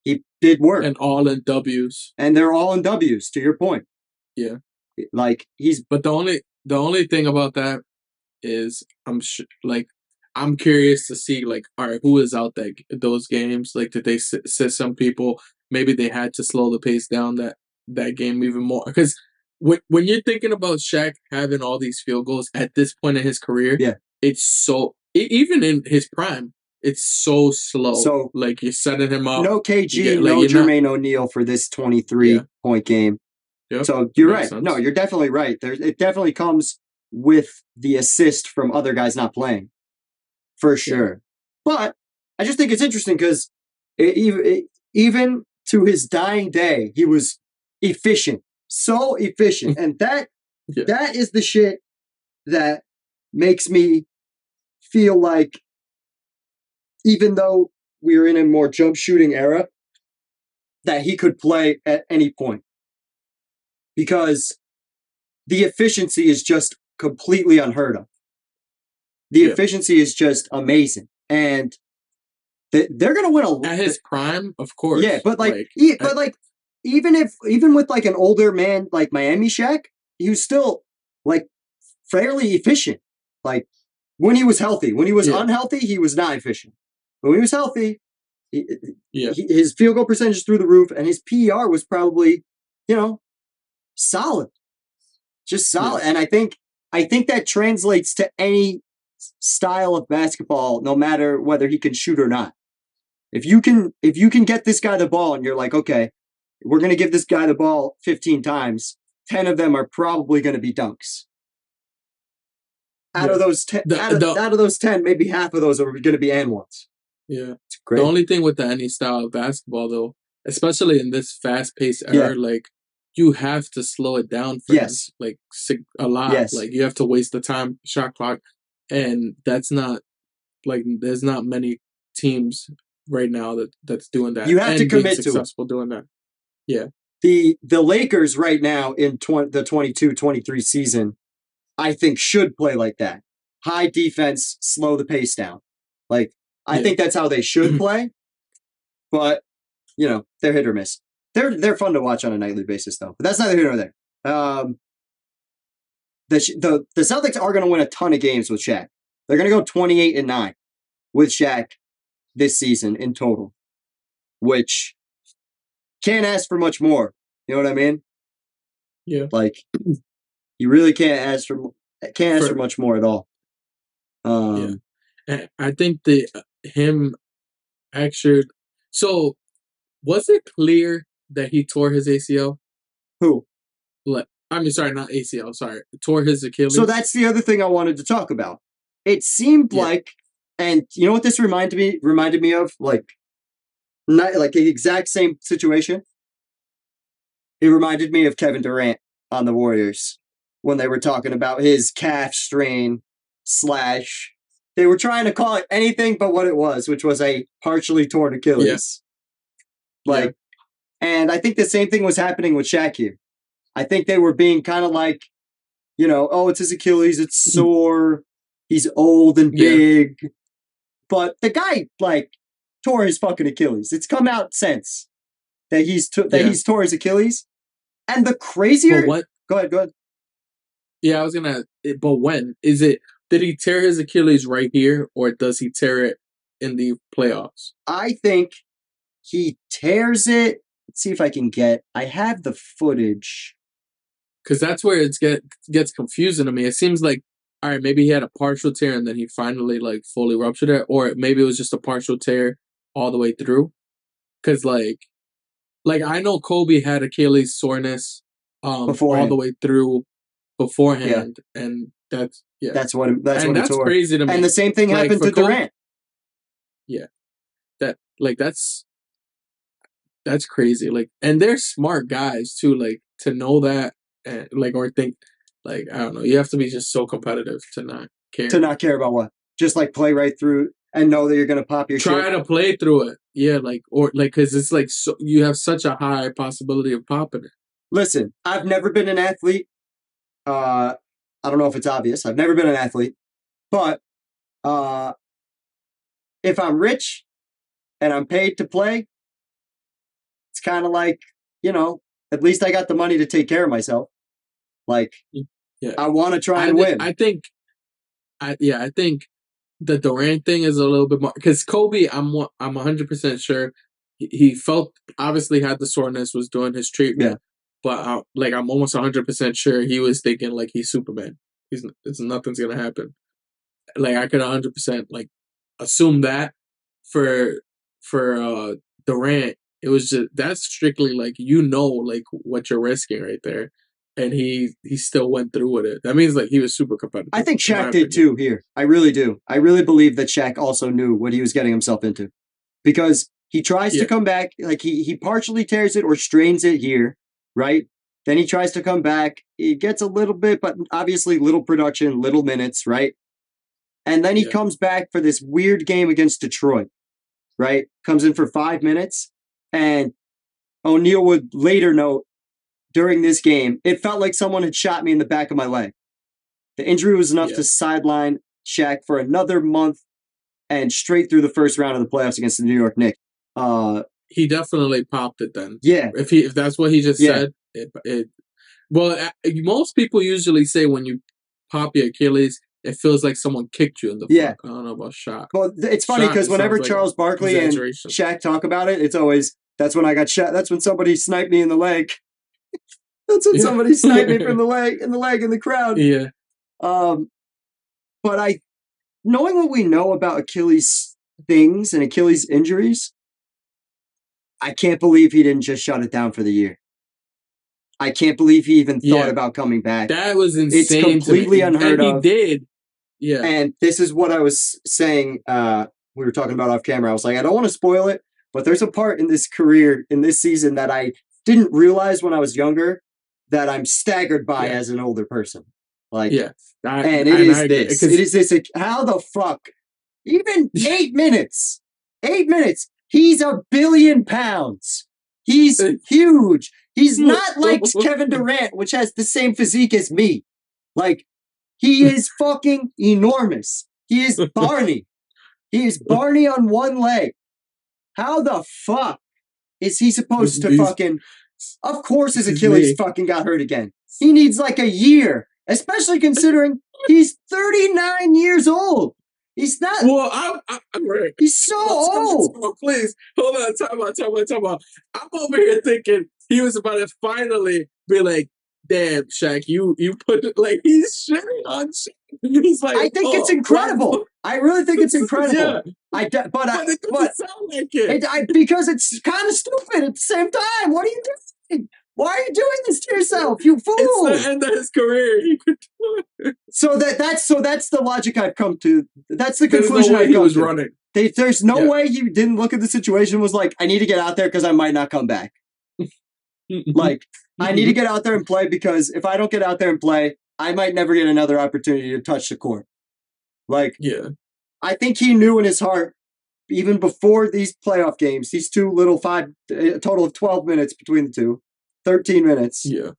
he did work. And all in W's. And they're all in W's, to your point. Yeah. But the only thing about that is I'm curious to see all right, who is out those games? Did they sit some people? Maybe they had to slow the pace down that game even more, because when you're thinking about Shaq having all these field goals at this point in his career, it's so even in his prime, it's so slow. So you're setting him up. No KG, no Jermaine O'Neal for this 23-point game. Yep. So you're right. No, you're definitely right. It definitely comes with the assist from other guys not playing, for sure. But I just think it's interesting because even to his dying day, he was efficient, so efficient, and that is the shit that makes me feel like, even though we're in a more jump shooting era, that he could play at any point, because the efficiency is just completely unheard of. The efficiency is just amazing, and they're going to win at his prime, of course. Yeah, but even with like an older man like Miami Shaq, he was still like fairly efficient. Like when he was healthy. When he was unhealthy, he was not efficient. But when he was healthy, his field goal percentage is through the roof, and his PER was probably, solid, just solid. And I think that translates to any style of basketball, no matter whether he can shoot or not. If you can get this guy the ball, and you're like, okay, we're going to give this guy the ball 15 times, 10 of them are probably going to be dunks. Out of those 10, out of those 10, maybe half of those are going to be and ones. Yeah, it's great. The only thing with any style of basketball, though, especially in this fast-paced era, like you have to slow it down for like a lot. Like you have to waste the time shot clock, and that's not like there's not many teams right now that's doing that. You have to commit to successful doing that. Yeah. The Lakers right now in the 22-23 season, I think, should play like that. High defense, slow the pace down. Like I think that's how they should play. But they're hit or miss. They're fun to watch on a nightly basis, though. But that's neither here nor there. The Celtics are going to win a ton of games with Shaq. They're going to go 28-9 with Shaq this season in total, which can't ask for much more. You know what I mean? Yeah. Like you really can't ask for much more at all. And I think him actually. So was it clear that he tore his ACL? Who? Sorry, not ACL. Sorry, tore his Achilles. So that's the other thing I wanted to talk about. It seemed like, and you know what this reminded me of, like the exact same situation. It reminded me of Kevin Durant on the Warriors when they were talking about his calf strain / they were trying to call it anything but what it was, which was a partially torn Achilles. And I think the same thing was happening with Shaq here. I think they were being kind of like, oh, it's his Achilles, it's sore, he's old and big. But the guy, tore his fucking Achilles. It's come out since that he's tore his Achilles. And the crazier... But what? Go ahead. Yeah, I was going to... But when? Is it... Did he tear his Achilles right here, or does he tear it in the playoffs? I think he tears it. Let's see if I can I have the footage. Because that's where it gets confusing to me. It seems like, all right, maybe he had a partial tear and then he finally fully ruptured it, or maybe it was just a partial tear all the way through. Because I know Kobe had Achilles soreness all the way through beforehand, and that's what it tore. Crazy to me. And the same thing happened to Durant. Yeah, that's crazy. And they're smart guys too. To know that, and or think, I don't know. You have to be just so competitive to not care. To not care about what? Just play right through and know that you're going to pop your shit. Try to play through it. Yeah, because it's so you have such a high possibility of popping it. Listen, I've never been an athlete. I don't know if it's obvious. I've never been an athlete. But if I'm rich and I'm paid to play, it's kind of at least I got the money to take care of myself. I want to try and win. I think the Durant thing is a little bit more, because Kobe, I'm 100% sure he felt, obviously had the soreness, was doing his treatment, but I'm almost 100% sure he was thinking he's Superman. Nothing's gonna happen. I could 100% assume that for Durant, it was just, that's strictly what you're risking right there. and he still went through with it. That means like he was super competitive. I think Shaq did too here. I really do. I really believe that Shaq also knew what he was getting himself into, because he tries to come back, like he partially tears it or strains it here, right? Then he tries to come back. He gets a little bit, but obviously little production, little minutes, right? And then he comes back for this weird game against Detroit, right? Comes in for 5 minutes. And O'Neal would later note, during this game, it felt like someone had shot me in the back of my leg. The injury was enough to sideline Shaq for another month and straight through the first round of the playoffs against the New York Knicks. He definitely popped it then. Yeah. If that's what he just said, most people usually say when you pop your Achilles, it feels like someone kicked you in the front. I don't know about Shaq. Well, it's funny because whenever Charles Barkley and Shaq talk about it, it's always, that's when I got shot. That's when somebody sniped me in the leg. That's when somebody sniped me from the leg in the crowd. Yeah. But knowing what we know about Achilles things and Achilles injuries, I can't believe he didn't just shut it down for the year. I can't believe he even thought about coming back. That was insane. It's completely unheard of. He did. Yeah. And this is what I was saying. We were talking about off camera. I was like, I don't want to spoil it, but there's a part in this career, in this season, that I didn't realize when I was younger that I'm staggered by as an older person. Like, it is this. How the fuck? Even 8 minutes. 8 minutes. He's 1 billion pounds. He's huge. He's not like Kevin Durant, which has the same physique as me. Like, he is fucking enormous. He is Barney. He is Barney on one leg. How the fuck is he supposed to fucking... Of course his Achilles fucking got hurt again. He needs like a year, especially considering he's 39 years old. He's not... Well, I'm right. He's so old. Please, hold on. Talk about. I'm over here thinking he was about to finally be like, damn, Shaq, you put it, like, he's shitting on Shaq. He's like, I think it's incredible. I really think it's incredible. But it doesn't sound like it. Because it's kind of stupid at the same time. What are you doing? Why are you doing this to yourself, you fool? It's the end of his career. He could do it. So that's the logic I've come to. That's the conclusion no way I've come he was to. running. There's no way he didn't look at the situation and was like, I need to get out there because I might not come back. Like, I need to get out there and play because if I don't get out there and play, I might never get another opportunity to touch the court. Like, I think he knew in his heart, even before these playoff games, these two little a total of 12 minutes between the two, 13 minutes. Yeah.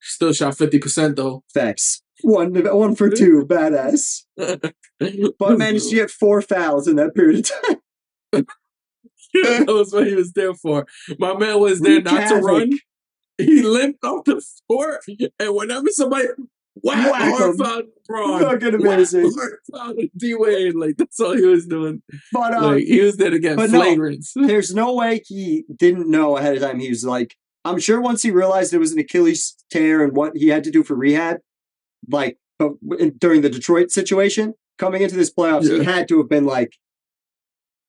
Still shot 50% though. Facts. One for two, badass. But managed to get 4 fouls in that period of time. That was what he was there for. My man was there not to run. He limped off the floor, and whenever somebody hard foul LeBron, fucking amazing. Hard foul D-Wade, like that's all he was doing. But like he was there to get flagrants. No, there's no way he didn't know ahead of time. He was like, I'm sure once he realized it was an Achilles tear and what he had to do for rehab, like during the Detroit situation, coming into this playoffs, he had to have been like,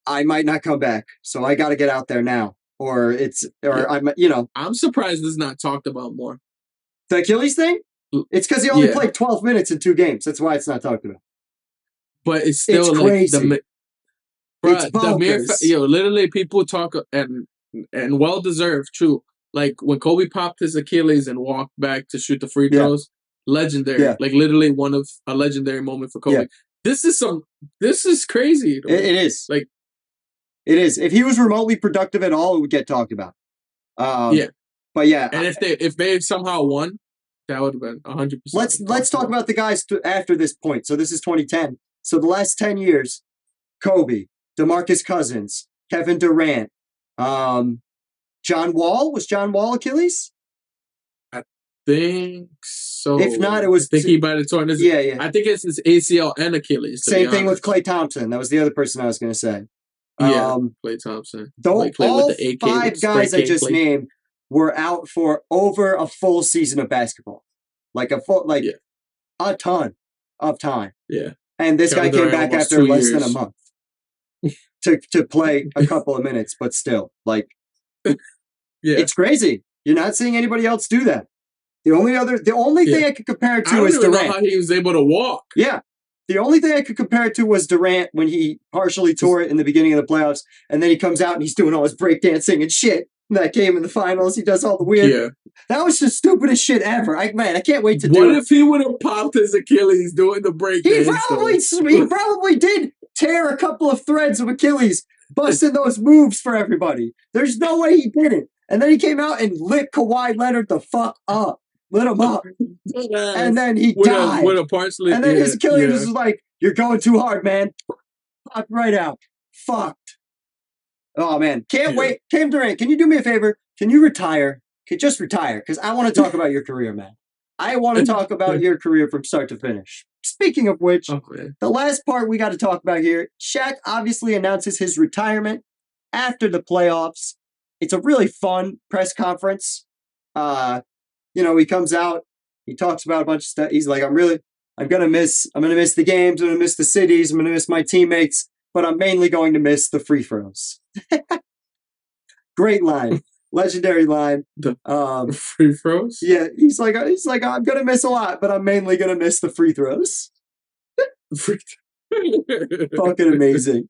I might not come back, so I got to get out there now. I'm surprised this is not talked about more. The Achilles thing? It's because he only played 12 minutes in 2 games. That's why it's not talked about. But it's still it's crazy. Literally people talk and well deserved, true. Like when Kobe popped his Achilles and walked back to shoot the free throws, legendary. Yeah. Like literally a legendary moment for Kobe. Yeah. This is crazy. It is. Like, it is. If he was remotely productive at all, it would get talked about. But yeah. And if they somehow won, that would have been 100%. Let's talk about the guys after this point. So this is 2010. So the last 10 years, Kobe, DeMarcus Cousins, Kevin Durant, John Wall. Was John Wall Achilles? I think so. If not, it was... I think he might have torn his... Yeah. I think it's his ACL and Achilles. Same thing with Klay Thompson. That was the other person I was going to say. Klay Thompson. All 5 guys I just named were out for over a full season of basketball. A ton of time. Yeah. And this guy came back after less than a month to play a couple of minutes, but still, it's crazy. You're not seeing anybody else do that. The only thing I could compare it to is Durant. I don't even know how he was able to walk. Yeah. The only thing I could compare it to was Durant when he partially tore it in the beginning of the playoffs, and then he comes out and he's doing all his breakdancing and shit. That game in the finals, he does all the weird. Yeah. That was the stupidest shit ever. I can't wait to do it. What if he would have popped his Achilles doing the breakdance? He probably did tear a couple of threads of Achilles, busting those moves for everybody. There's no way he didn't. And then he came out and lit Kawhi Leonard the fuck up. Lit him up. And then he died. And then his Achilles was like, you're going too hard, man. Popped right out. Fucked. Oh, man. Can't wait. Cam Durant, can you do me a favor? Can you retire? Just retire, because I want to talk about your career, man. I want to talk about your career from start to finish. Speaking of which, the last part we got to talk about here, Shaq obviously announces his retirement after the playoffs. It's a really fun press conference. He comes out, he talks about a bunch of stuff. He's like, I'm gonna miss the games, I'm gonna miss the cities, I'm gonna miss my teammates, but I'm mainly going to miss the free throws. Great line. Legendary line. Free throws? Yeah, he's like, I'm gonna miss a lot, but I'm mainly gonna miss the free throws. Fucking amazing.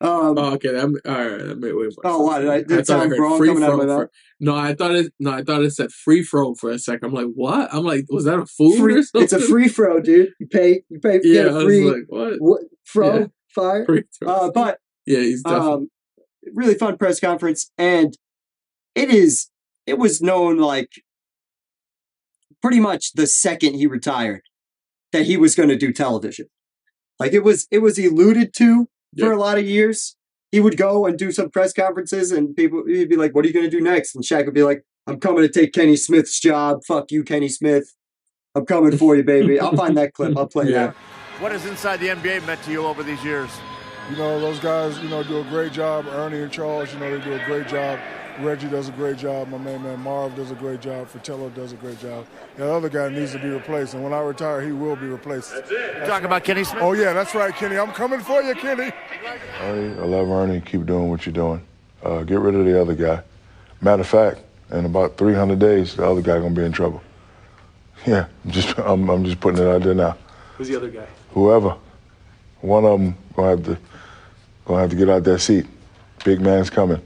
Okay, all right. That made way more. Oh, what did I sound wrong coming out of my mouth? No, I thought it said free throw for a second. I'm like, what? I'm like, was that a food or something? It's a free throw, dude. You pay. Yeah, a free, I was like, what? Throw, yeah. fire. Free throw. But yeah, he's definitely really fun press conference, and it was known like pretty much the second he retired that he was going to do television. Like it was alluded to for a lot of years. He would go and do some press conferences, and he'd be like, "What are you going to do next?" And Shaq would be like, "I'm coming to take Kenny Smith's job. Fuck you, Kenny Smith. I'm coming for you, baby." I'll find that clip. I'll play that. What has Inside the NBA meant to you over these years? Those guys, do a great job. Ernie and Charles, they do a great job. Reggie does a great job. My main man Marv does a great job. Fratello does a great job. The other guy needs to be replaced, and when I retire, he will be replaced. Talking about Kenny Smith? Oh, yeah, that's right, Kenny. I'm coming for you, Kenny. Ernie, I love Ernie. Keep doing what you're doing. Get rid of the other guy. Matter of fact, in about 300 days, the other guy going to be in trouble. Yeah, I'm just putting it out there now. Who's the other guy? Whoever. One of them going to have to get out that seat. Big man's coming.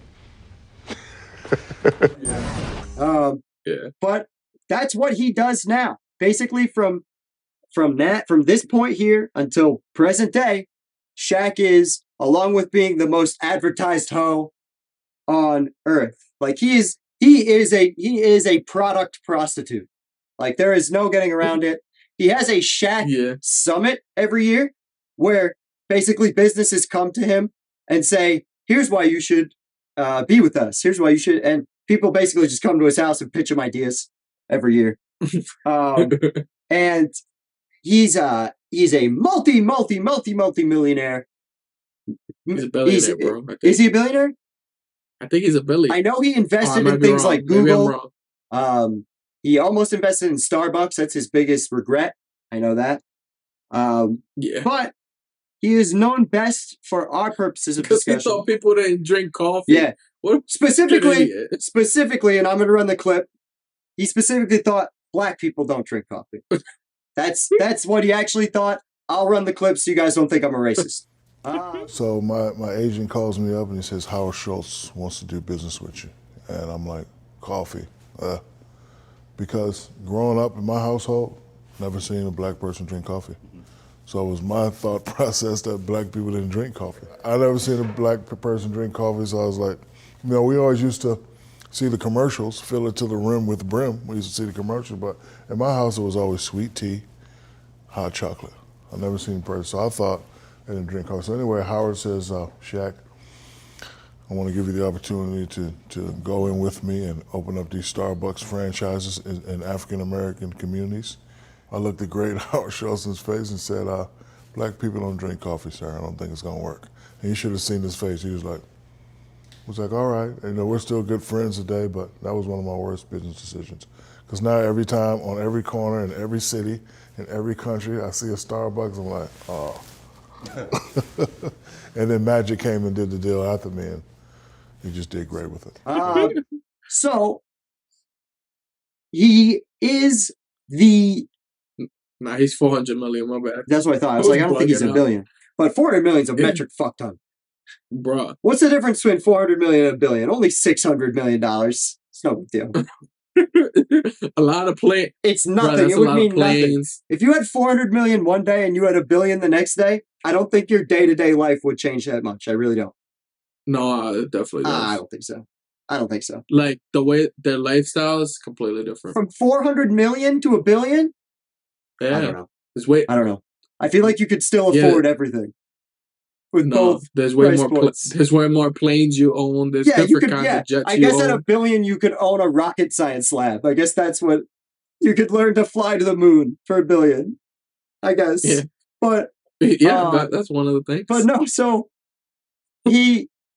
But that's what he does now. Basically, from this point here until present day, Shaq is, along with being the most advertised hoe on earth. Like he is a product prostitute. Like there is no getting around it. He has a Shaq summit every year where basically businesses come to him and say, "Here's why you should be with us. Here's why you should." And people basically just come to his house and pitch him ideas every year. And he's a multi-millionaire. He's a billionaire, bro. Is he a billionaire? I think he's a billionaire. I know he invested in things like Google. He almost invested in Starbucks. That's his biggest regret. I know that. But he is known best for our purposes of discussion. Because he thought people didn't drink coffee. Yeah. Specifically, and I'm going to run the clip. He specifically thought black people don't drink coffee. That's what he actually thought. I'll run the clip so you guys don't think I'm a racist. So my agent calls me up and he says, Howard Schultz wants to do business with you. And I'm like, coffee. Because growing up in my household, never seen a black person drink coffee. So it was my thought process that black people didn't drink coffee. I never seen a black person drink coffee, so I was like, we always used to see the commercials, fill it to the rim with brim. We used to see the commercials, but in my house it was always sweet tea, hot chocolate. I never seen a person, so I thought I didn't drink coffee. So anyway, Howard says, Shaq, I want to give you the opportunity to go in with me and open up these Starbucks franchises in African-American communities. I looked at great Howard Schultz's face and said, black people don't drink coffee, sir. I don't think it's going to work. And you should have seen his face. He was like, all right. We're still good friends today, but that was one of my worst business decisions. Because now every time, on every corner, in every city, in every country, I see a Starbucks, I'm like, oh. And then Magic came and did the deal after me, and he just did great with it. So he is the. Nah, he's 400 million. My bad. That's what I thought. I was like, I don't think he's a billion, but 400 million is a metric fuck ton. Bruh. What's the difference between 400 million and a billion? Only $600 million. It's no big deal. A lot of planes. It's nothing. Bruh, it would mean nothing. If you had 400 million one day and you had a billion the next day, I don't think your day-to-day life would change that much. I really don't. No, it definitely does. I don't think so. I don't think so. Like, the way their lifestyle is completely different. From 400 million to a billion? Yeah. I don't know. I don't know. I feel like you could still afford everything. With both there's way more planes you own. There's different kinds of jets I guess you at own. a billion you could own a rocket science lab. I guess that's what you could learn to fly to the moon for a billion. I guess. Yeah. But that's one of the things. But no, so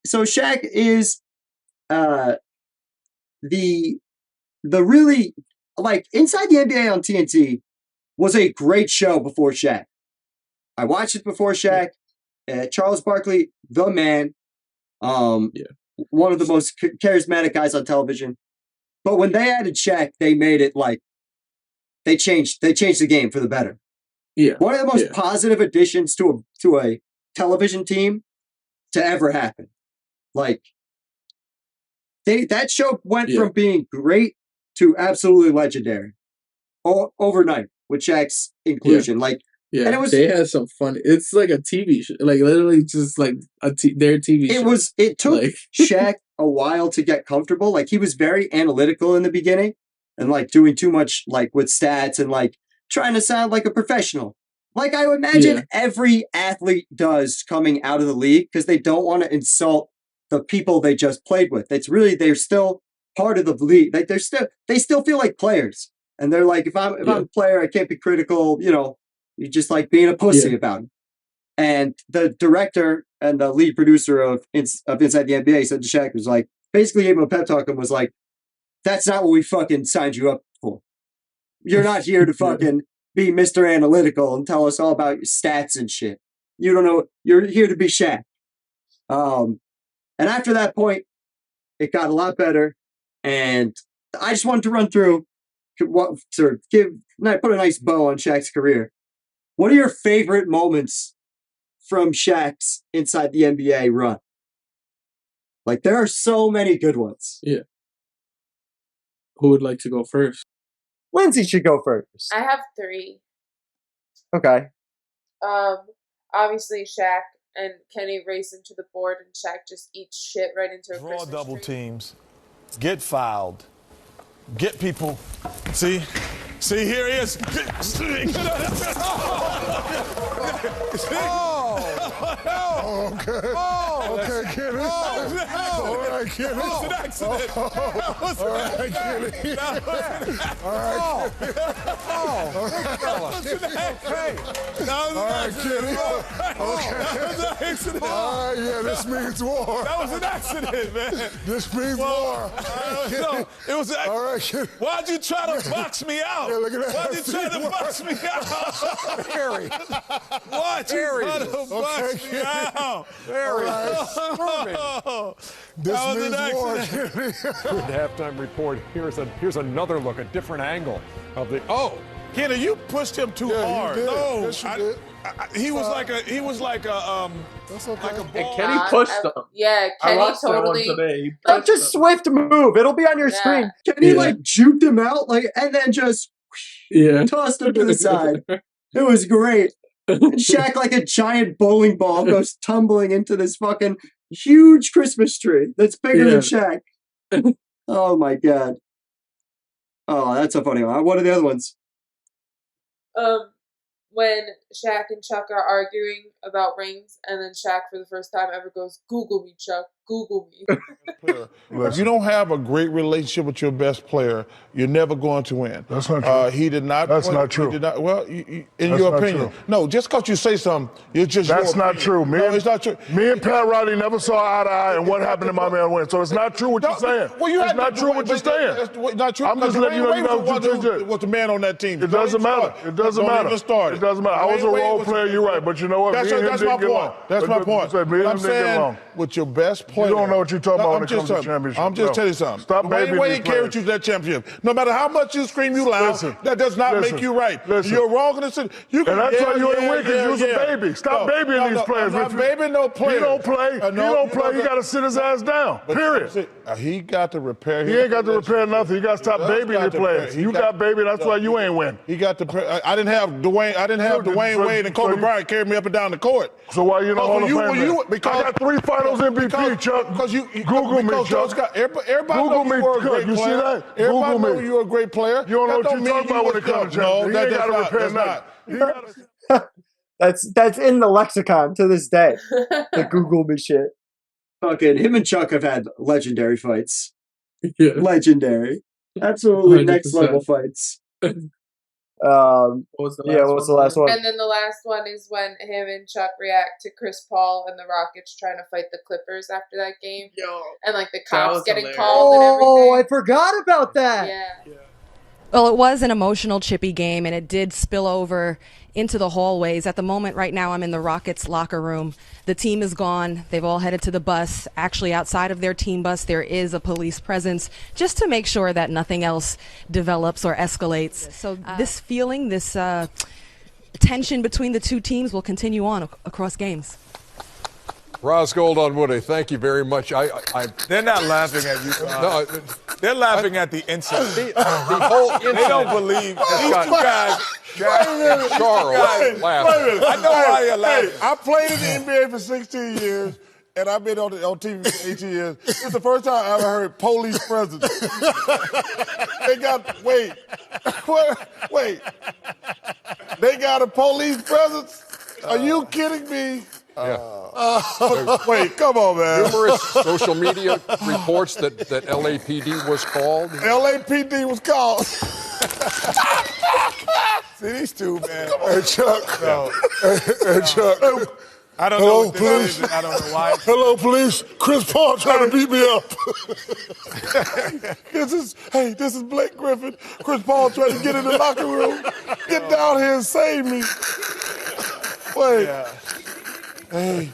Shaq is the really, like, Inside the NBA on TNT was a great show before Shaq. I watched it before Shaq. Charles Barkley, the man, one of the most charismatic guys on television. But when they added Shaq, they made it like they changed the game for the better. Yeah, one of the most positive additions to a television team to ever happen. Like that show went from being great to absolutely legendary overnight with Shaq's inclusion. Yeah, and they had some fun. It's like a TV show, like literally just like their TV show. It took Shaq a while to get comfortable. Like, he was very analytical in the beginning and like doing too much like with stats and like trying to sound like a professional. Like I would imagine every athlete does coming out of the league because they don't want to insult the people they just played with. It's really, they're still part of the league. Like they still feel like players. And they're like, if I'm a player, I can't be critical, you're just like being a pussy about it. And the director and the lead producer of Inside the NBA said to Shaq, was like, basically gave him a pep talk and was like, that's not what we fucking signed you up for. You're not here to fucking be Mr. Analytical and tell us all about your stats and shit. You don't know. You're here to be Shaq. And after that point, it got a lot better. And I just wanted to run through put a nice bow on Shaq's career. What are your favorite moments from Shaq's Inside the NBA run? Like, there are so many good ones. Yeah. Who would like to go first? Lindsay should go first. I have 3. Okay. Obviously Shaq and Kenny race into the board, and Shaq just eats shit right into a Christmas double tree. teams, get fouled, get people. See, here he is. Okay, Kenny. All right, Kenny. That was an accident. All right, Kenny. Yeah, this means war. That was an accident, man. This means war. No, it was. All right, Kenny. Why'd you try to box me out? Yeah, look at that. Why'd you try to box me out? Harry. Why'd you try to box me out? Harry. This means war, Kenny. Good halftime report. Here's another look, a different angle of the. Oh, Kenny, you pushed him too hard. You did. No, Yes, you did. he was like a That's okay. like a ball. And Kenny pushed him. Yeah, Kenny totally. Today. Such a swift move. It'll be on your screen. Kenny like juked him out and then just tossed him to the side. It was great. And Shaq, like a giant bowling ball, goes tumbling into this fucking huge Christmas tree that's bigger than Shaq. Oh my god. Oh, that's a funny one. What are the other ones? When Shaq and Chuck are arguing about rings, and then Shaq for the first time ever goes, "Google me, Chuck. Google me." If you don't have a great relationship with your best player, you're never going to win. That's not true. He did not. That's not true. He did not, well, in That's your not opinion. true. No, just because you say something, it's just That's your not true. opinion. It's not true. Me and Pat Riley never saw eye to eye, and what happened to my man win. So it's not true what you're saying. Well, it's not true what you're saying. It's not true. I'm just letting you know was the man on that team. It doesn't matter. It doesn't matter. Don't even start it. doesn't matter. I was a role player, you're right. But you know what? That's my point. That's my point. I'm saying with your best player. You don't know what you're talking about when it comes to championship. I'm just telling you something. Stop babying Wayne these carried you to that championship. No matter how much you scream you loud, that does not make you right. You're wrong in the city. And that's why you ain't win, because you was a baby. Stop babying these players. I'm not babying no players. He don't play. He don't play. You got to sit his ass down. Period. He got to repair. He ain't got to repair nothing. You got to stop babying the players. You got baby. That's why you ain't win. He got to. I didn't have Dwayne Wade and Kobe Bryant carry me up and down the court. So why you in the Hall of Fame? Because I got 3 Finals MVP, Chuck. Because you Google me, Chuck. Everybody knows you were a great player. You see that? Everybody knows you were a great player. You don't know what you're talking about when it comes to championship. You ain't got to repair nothing. That's in the lexicon to this day. The Google me shit. Fucking him and Chuck have had legendary fights. Yeah. Legendary. Absolutely 100%. next level fights. What was the last one? And then the last one is when him and Chuck react to Chris Paul and the Rockets trying to fight the Clippers after that game. And like the cops getting called and everything. Oh, I forgot about that. Yeah. Well, it was an emotional, chippy game, and it did spill over into the hallways. At the moment, right now, I'm in the Rockets locker room. The team is gone. They've all headed to the bus. Actually, outside of their team bus, there is a police presence just to make sure that nothing else develops or escalates. So this feeling, this tension between the two teams will continue on across games. Rosgold on Woody, thank you very much. They're not laughing at you. No, they're laughing at the incident. The whole incident. They don't believe these two guys. Charles laughing. I know why you're laughing. I played in the NBA for 16 years, and I've been on TV for 18 years. This is the first time I ever heard police presence. They got, wait. They got a police presence? Are you kidding me? Wait, come on, man. Numerous social media reports that LAPD was called. LAPD was called. See, these two, man. Hey, Chuck. No. Hey, Chuck. I don't know what this is. I don't know why. Hello, police. Chris Paul trying to beat me up. This is Blake Griffin. Chris Paul trying to get in the locker room. Get down here and save me. Wait. Yeah. Hey,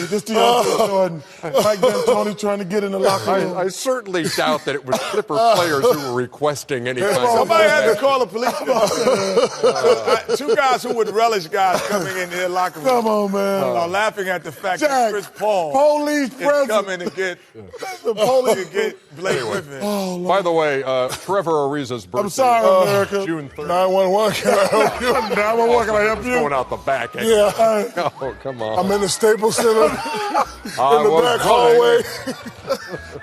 this DeAndre Jordan. Mike D'Antoni trying to get in the locker room. I certainly doubt that it was Clipper players who were requesting any kind of Somebody had to call the police. Two guys who would relish guys coming in their locker room. Come on, man. Are laughing at the fact Jack, that Chris Paul police is coming to get Blake Griffin. Oh, By the way, Trevor Ariza's birthday. I'm sorry, America. June 3rd. 911, can I help you? 911, can I help you? Going out the back. Yeah. Oh, come on. I'm in the Staples Center. In the back hallway.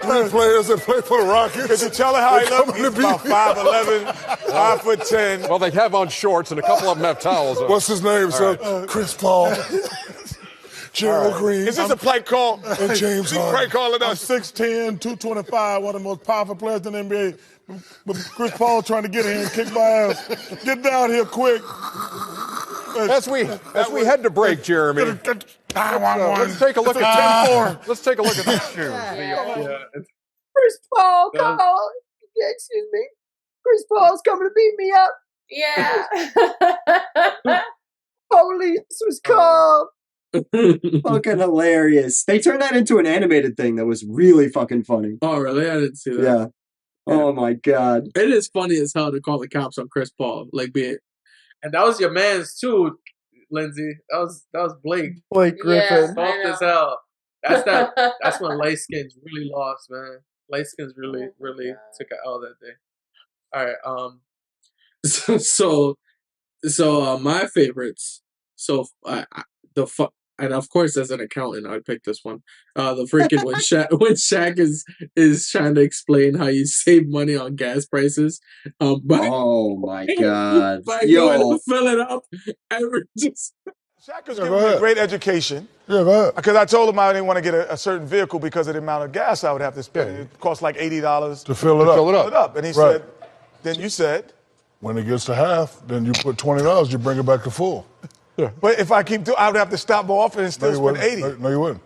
3 players that play for the Rockets. Could you tell her how he looks? He's about 5'11", 5'10". Well, they have on shorts, and a couple of them have towels on. What's his name, sir? Right. Chris Paul. Gerald Green. Is this a play call? And James Harden. Play calling I'm us. 6'10", 225, one of the most powerful players in the NBA. But Chris Paul trying to get in here and kick my ass. Get down here quick. As we head to break, Jeremy, let's take a look at 10-4. Let's take a look at that shoe. Chris Paul, come on. Excuse me. Chris Paul's coming to beat me up. Yeah. Police was called. Fucking hilarious. They turned that into an animated thing that was really fucking funny. Oh, really? I didn't see that. Yeah. Oh my god. It is funny as hell to call the cops on Chris Paul. And that was your man's too, Lindsay. That was Blake. Blake Griffin. Soft as hell. That's when light skins really lost, man. Light skins really took an L that day. All right. So my favorites. So and of course, as an accountant, I'd pick this one. The freaking when Shaq is trying to explain how you save money on gas prices. Oh my god! By going to fill it up, Shaq was giving me a great education. Yeah, go ahead. Because I told him I didn't want to get a certain vehicle because of the amount of gas I would have to spend. It cost like $80 to fill it up. And he said, then you said, when it gets to half, then you put $20, you bring it back to full. Yeah. But if I keep doing, I would have to stop more often and still spend 80. No, you wouldn't.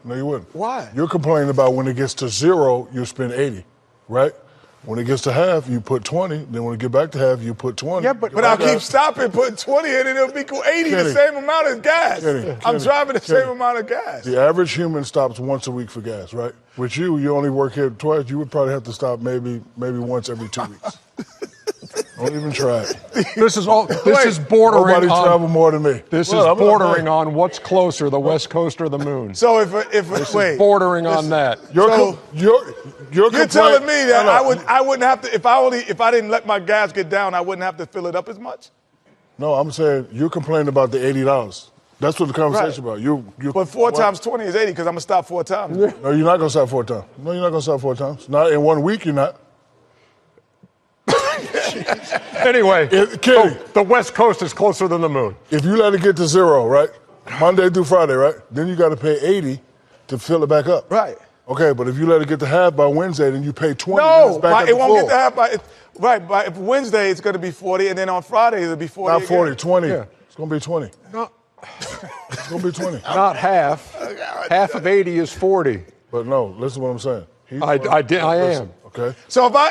Why? You're complaining about when it gets to 0, you spend 80, right? When it gets to half, you put 20. Then when it get back to half, you put 20. Yeah, but I'll keep stopping, putting 20 in, and it'll be 80, the same amount of gas. I'm driving the same amount of gas. The average human stops once a week for gas, right? With you only work here twice. You would probably have to stop maybe once every 2 weeks. Don't even try it. This is bordering Nobody on. travel more than me. This is bordering on what's closer, the West Coast or the moon. So this is bordering on that. You're telling me that I wouldn't have to if I didn't let my gas get down, I wouldn't have to fill it up as much. No, I'm saying you're complaining about the $80. That's what the conversation about. But 4 times 20 is 80 because I'm gonna stop 4 times. No, you're not gonna stop 4 times. No, you're not gonna stop 4 times. Not in 1 week. You're not. Anyway, the West Coast is closer than the moon. If you let it get to 0, right, Monday through Friday, right, then you got to pay 80 to fill it back up. Right. Okay, but if you let it get to half by Wednesday, then you pay 20. No, it won't get to half by. Right, by Wednesday it's going to be 40, and then on Friday it'll be 40. Not 40, again. 20. Yeah. It's going to be 20. No. It's going to be 20. Not half. Half of 80 is 40. But no, listen to what I'm saying. I am. Okay. So if I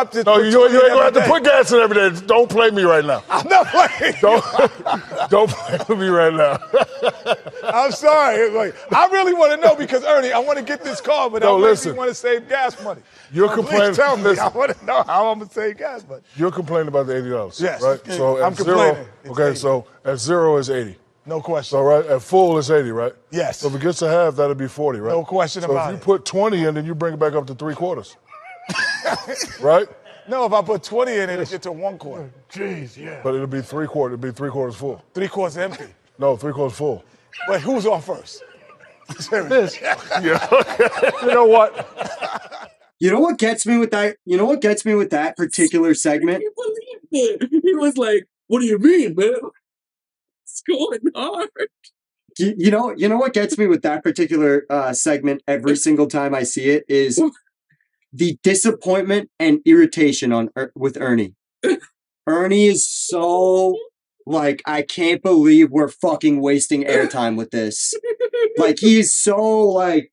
just no, you ain't gonna have to put gas in every day. Don't play me right now. I'm not playing. Don't play with me right now. I'm sorry. I really want to know because Ernie, I want to get this car, but I really want to save gas money. You're complaining. Please tell me. I want to know how I'm gonna save gas money. You're complaining about the $80. Yes. Right. So I'm at 0, complaining. okay. So at 0 is 80. No question. So right at full is 80, right? Yes. So if it gets to half, that'll be 40, right? No question about it. So if you put 20 in, then you bring it back up to 3/4. Right? No, if I put 20 in, it'll get to 1/4. Jeez, yeah. But it'll be 3/4. It'll be 3/4 full. 3/4 empty. No, 3/4 full. Wait, who's on first? This. You know what? You know what gets me with that? You know what gets me with that particular segment? He believed it. He was like, "What do you mean, man? It's going hard." You know what gets me with that particular segment every single time I see it is the disappointment and irritation with Ernie. Ernie is so like, I can't believe we're fucking wasting airtime with this. Like, he's so like,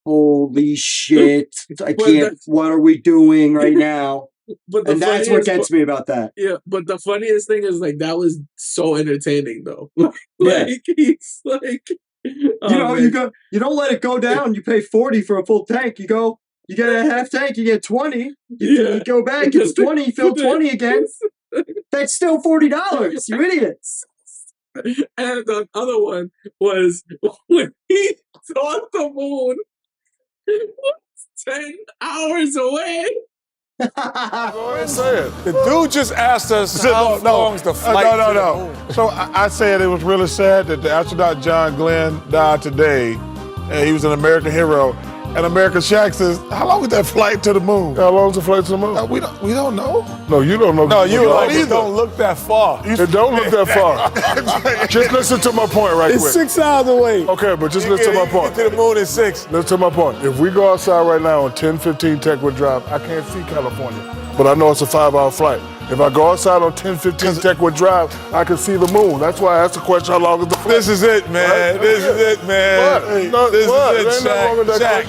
holy shit, I can't, what are we doing right now? And that's what gets me about that. Yeah, but the funniest thing is, like, that was so entertaining, though. Yeah. He's like, you don't let it go down. You pay 40 for a full tank. You get a half tank, you get 20. You go back, it's 20, you fill 20 again. That's still $40, you idiots. And the other one was when he thought the moon was 10 hours away. The dude just asked us how long's the flight. No. So I said it was really sad that the astronaut John Glenn died today, and he was an American hero. And American Shaq says, "How long is that flight to the moon?" How long is the flight to the moon? We don't know. No, you don't know. No, you don't either. It don't look that far. It don't look that far. Just listen to my point right quick. It's 6 hours away. Okay, but just listen to my point. Get to the moon in 6. Listen to my point. If we go outside right now on 10:15 Techwood Drive, I can't see California, but I know it's a 5-hour flight. If I go outside on 10:15 Techwood Drive, I can see the moon. That's why I asked the question, how long is the flight? This is it, man. Right? This is it, man. What? This Ain't is nothing wrong with it, that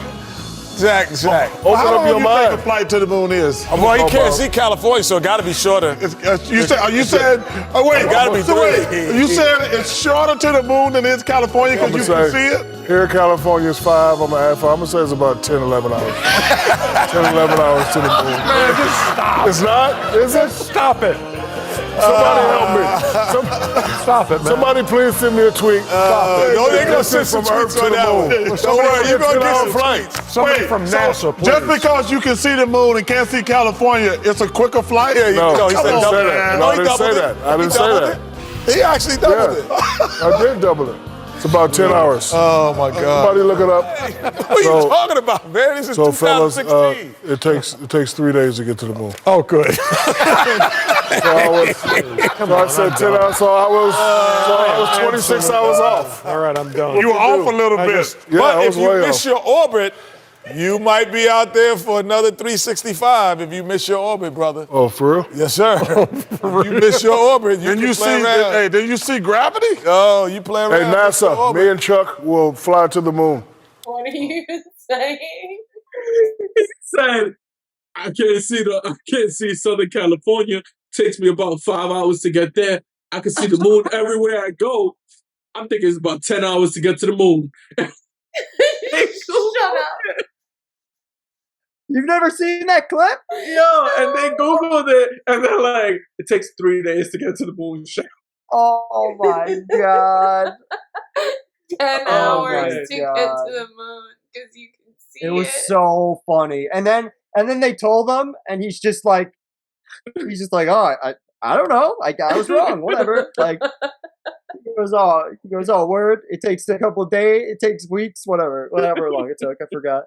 Shaq. Open How up long your you mind. think the flight to the moon is? Well, you can't see California, so it got to be shorter. You said. Oh wait, It gotta be so wait. 3. You said it's shorter to the moon than it is California because you can see it. Here in California it's 5. I'm gonna add 5. I'm gonna say it's about 10, 11 hours. 10, 11 hours to the moon. Man, just stop. It's not? Is it? Stop it. Somebody help me. Stop it, man. Somebody please send me a tweet. No, they're going to send From some Earth tweets to on the that moon. one. Don't worry, you're going to get some flight. tweets. Somebody from NASA, please. Just because you can see the moon and can't see California, it's a quicker flight? Yeah, No, he I said didn't double say it. that. No, I he didn't say doubled that. it. I didn't He say doubled that. it. He actually doubled it. I did double it. It's about 10 hours. Oh, my God. Somebody look it up. What are you talking about, man? This is So, fellas, 2016. it takes 3 days to get to the moon. Oh, good. So I said 10 hours. So I was 26 hours off. All right, I'm done. You were off a little bit. Yeah, I But was if you way miss your orbit, you might be out there for another 365 if you miss your orbit, brother. Oh, for real? Yes, sir. If you miss your orbit, you can play around. Hey, did you see gravity? Oh, you play around. Hey, with your NASA, orbit. me and Chuck will fly to the moon. What are you saying? He said, I can't see Southern California. Takes me about 5 hours to get there. I can see the moon everywhere I go. I'm thinking it's about 10 hours to get to the moon. Shut up. You've never seen that clip? Yo, and they Googled it, and they're like, it takes 3 days to get to the moon. Oh my God. 10 Oh hours my to get God. to the moon because you can see It was so funny. And then they told him, and he's just like, oh, I don't know. I was wrong. Whatever. Like, he goes, oh, word. It takes a couple of days. It takes weeks. Whatever long it took. I forgot.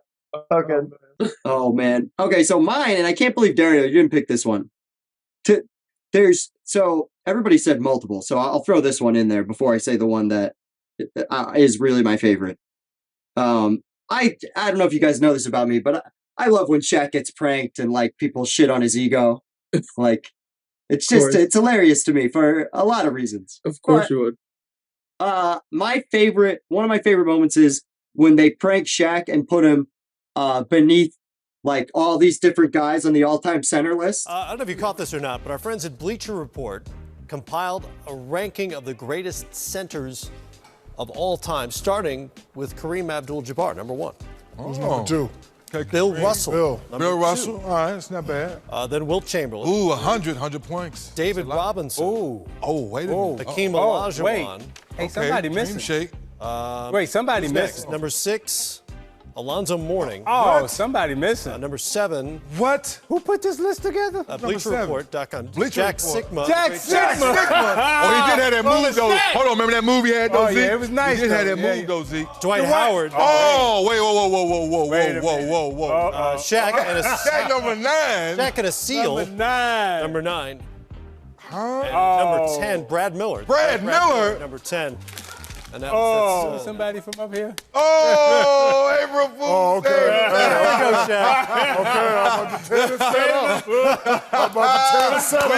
Okay. Oh man. Okay, so mine, and I can't believe Dario, you didn't pick this one. So everybody said multiple, so I'll throw this one in there before I say the one that is really my favorite. I don't know if you guys know this about me, but I love when Shaq gets pranked and like people shit on his ego. Like it's hilarious to me for a lot of reasons. Of course you would. One of my favorite moments is when they prank Shaq and put him beneath like all these different guys on the all-time center list. I don't know if you caught this or not, but our friends at Bleacher Report compiled a ranking of the greatest centers of all time, starting with Kareem Abdul-Jabbar, number 1. Who's number 2? Bill Russell. Bill Russell. All right, that's not bad. Then Wilt Chamberlain. Ooh, 100 points. David Robinson. Oh, wait a minute. Hakeem Olajuwon. Hey, somebody missed it. Shake. Wait, somebody missed it. Number 6. Alonzo Mourning. Oh, somebody missing. Number 7. What? Who put this list together? BleacherReport.com. Jack Sigma. Jack Sigma. Oh, he did have that move, though. Hold on, remember that move he had, though, Zeke? Yeah, it was nice, He did have that though. move, though, Zeke. Dwight Howard. Oh, wait, whoa. Shaq and a Shaq number 9. Shaq and a seal. Number 9. Huh? And number 10, Brad Miller. Brad Miller? Number 10. And that's somebody from up here. Oh, April Fool's Oh, okay. There we go, Shaq. Okay, I'm about to tear this setup. I'm about to tear this setup.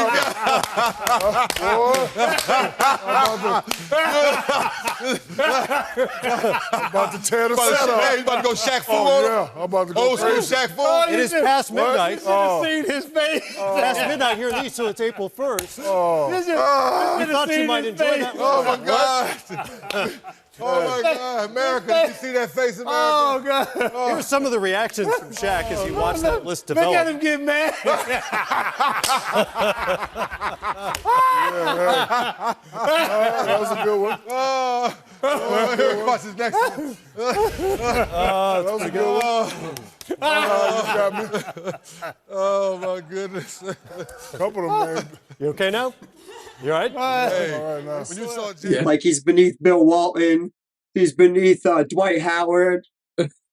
I'm about to tear the setup. Hey, you about to go Shaq Fu on him? Yeah, I'm about to go Old school crazy. Shaq Fu? It is past midnight. You should have seen his face. Past midnight here in the East, so it's April 1st. I thought you might enjoy that. Oh, my God. Oh, my God. America, did you see that face, America? Oh, God. Here are some of the reactions from Shaq as he watched that list Look develop. at him get mad. That was a good one. Here comes his next one. That was a good one. You got me. Oh, my goodness. Couple of them, man. You okay now? You all right? Hey, All right, now. when you saw Jay, Like he's beneath Bill Walton, he's beneath Dwight Howard,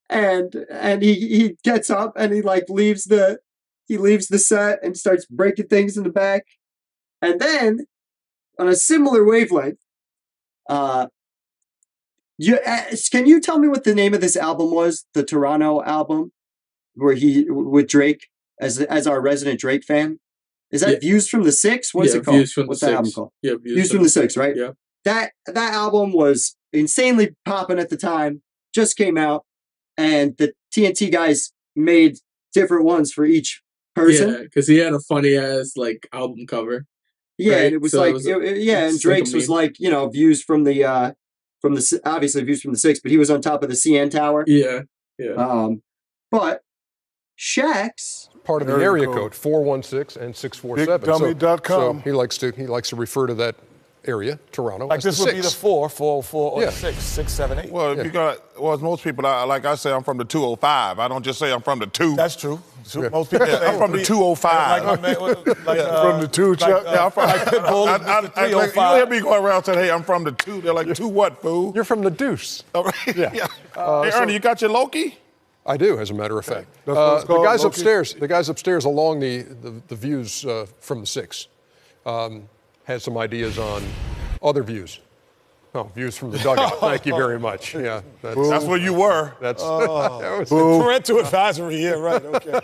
and he gets up and he like leaves the set and starts breaking things in the back, and then on a similar wavelength, can you tell me what the name of this album was? The Toronto album, where he with Drake as our resident Drake fan. Is that Views from the Six? What is it called? Views from What's the that Six. album called? Yeah, Views from the Six, right? Yeah. That album was insanely popping at the time, just came out, and the TNT guys made different ones for each person. Yeah, because he had a funny ass like album cover. Yeah, right? and it was So like, it's and Drake's was like, views from the obviously Views from the Six, but he was on top of the CN Tower. Yeah. But Shaq's part of the area code 416 and 647. BigDummy.com. So he likes to refer to that area, Toronto, Like as this the would be the six. 444 or Yeah. 6, 7, 8. Well, because as most people, like I say, I'm from the 205. I don't just say I'm from the 2. That's true. Most people say I'm from the 205. Like my man, from the 2, Chuck. Yeah, I'm from like Pitbull, the 305. You hear me going around saying, hey, I'm from the 2. They're like, 2 what, fool? You're from the Deuce. Yeah. Hey, Ernie, you got your Loki? I do, as a matter of fact. That's what it's The called, guys Loki? upstairs along the views from the 6 had some ideas on other views. Oh, views from the dugout. Thank you very much. Yeah, that's where you were. That's that was parental advisory. Yeah, right. Okay.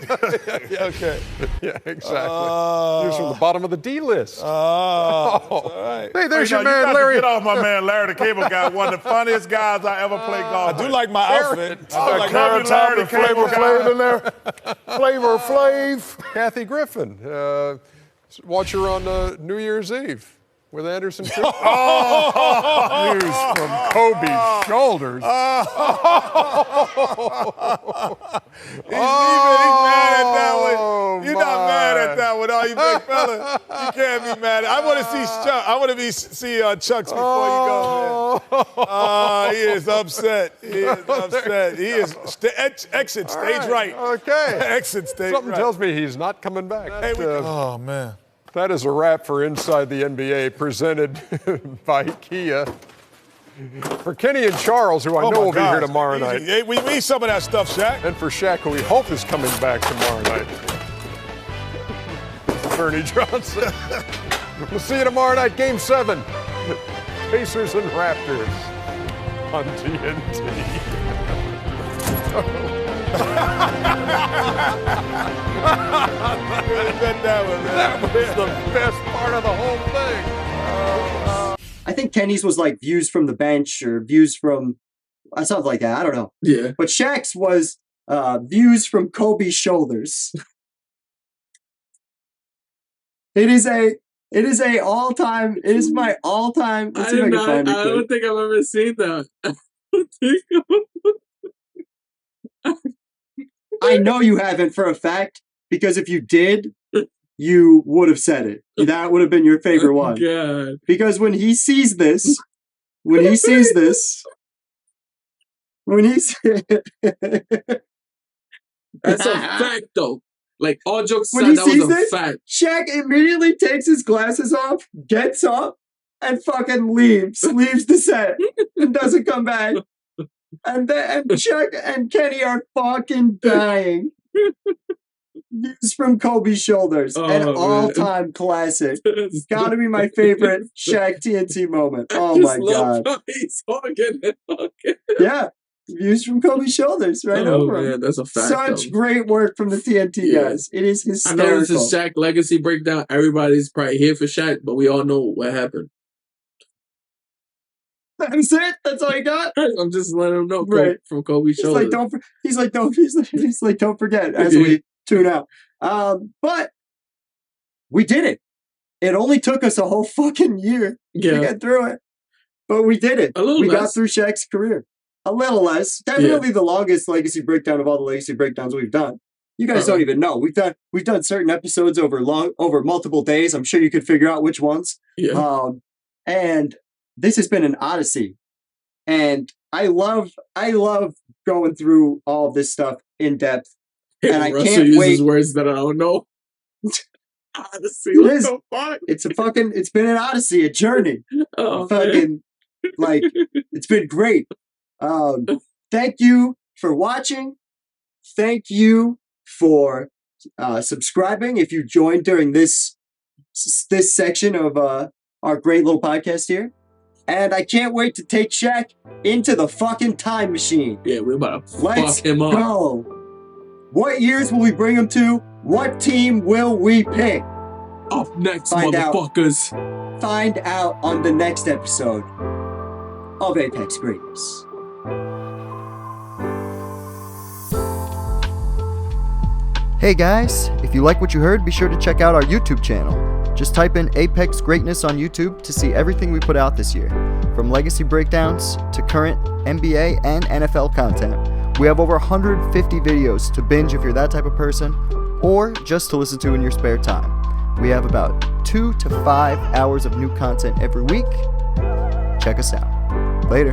Okay. Yeah, exactly. Views from the bottom of the D list. All right. Hey, there's your you man, got Larry. To get off my man, Larry, the cable guy. One of the funniest guys I ever played golf. I do like my outfit. I like Carrot Top and Flavor Flav in there. Flavor Flav. Kathy Griffin. Watch her on New Year's Eve with Anderson Cooper. News from Kobe's shoulders. He's mad at that one. You're not mad at that one, are you, big fella? You can't be mad. I want to see Chuck. I want to see Chucks before you go, man. He is upset. He is upset. He is exit stage right. Okay. Exit stage Something right. tells me he's not coming back. Oh, man. That is a wrap for Inside the NBA, presented by Kia. For Kenny and Charles, who I know will be here tomorrow night. Hey, we need some of that stuff, Shaq. And for Shaq, who we hope is coming back tomorrow night. Bernie Johnson. We'll see you tomorrow night, Game 7. Pacers and Raptors on TNT. That was the best part of the whole thing. I think Kenny's was like views from the bench or views from something like that. I don't know. Yeah. But Shaq's was views from Kobe's shoulders. It is my all-time. Let's see if I can find it. I don't think I've ever seen that. I know you haven't for a fact, because if you did, you would have said it. That would have been your favorite one. God. Because when he sees this, that's a fact, though. Like, all jokes when aside, he that was sees a fact. Shaq immediately takes his glasses off, gets up, and fucking leaves the set, and doesn't come back. And Shaq and Kenny are fucking dying. Views from Kobe's shoulders. An all-time classic. It's got to be my favorite Shaq TNT moment. Oh my god. He's talking and talking. Yeah. Views from Kobe's shoulders, right over him. That's a fact. Such great work from the TNT guys. It is hysterical. I know this is Shaq legacy breakdown. Everybody's probably here for Shaq, but we all know what happened. That's it. That's all you got. I'm just letting him know from Kobe's He's shoulders. like, don't forget as we tune out. But we did it. It only took us a whole fucking year to get through it, but we did it. We got through Shaq's career. A little less. Definitely the longest legacy breakdown of all the legacy breakdowns we've done. You guys don't even know. We've done certain episodes over multiple days. I'm sure you could figure out which ones. Yeah. And this has been an odyssey. And I love going through all of this stuff in depth. And I can't wait. Words that I don't know. Odyssey. It is. It's been an odyssey, a journey. It's been great. Thank you for watching. Thank you for subscribing if you joined during this section of our great little podcast here. And I can't wait to take Shaq into the fucking time machine. Yeah, we're about to Let's fuck him up. go. What years will we bring him to? What team will we pick? Up next, motherfuckers. Find out on the next episode of Apex Greatness. Hey guys, if you like what you heard, be sure to check out our YouTube channel. Just type in Apex Greatness on YouTube to see everything we put out this year. From legacy breakdowns to current NBA and NFL content. We have over 150 videos to binge if you're that type of person, or just to listen to in your spare time. We have about 2 to 5 hours of new content every week. Check us out. Later.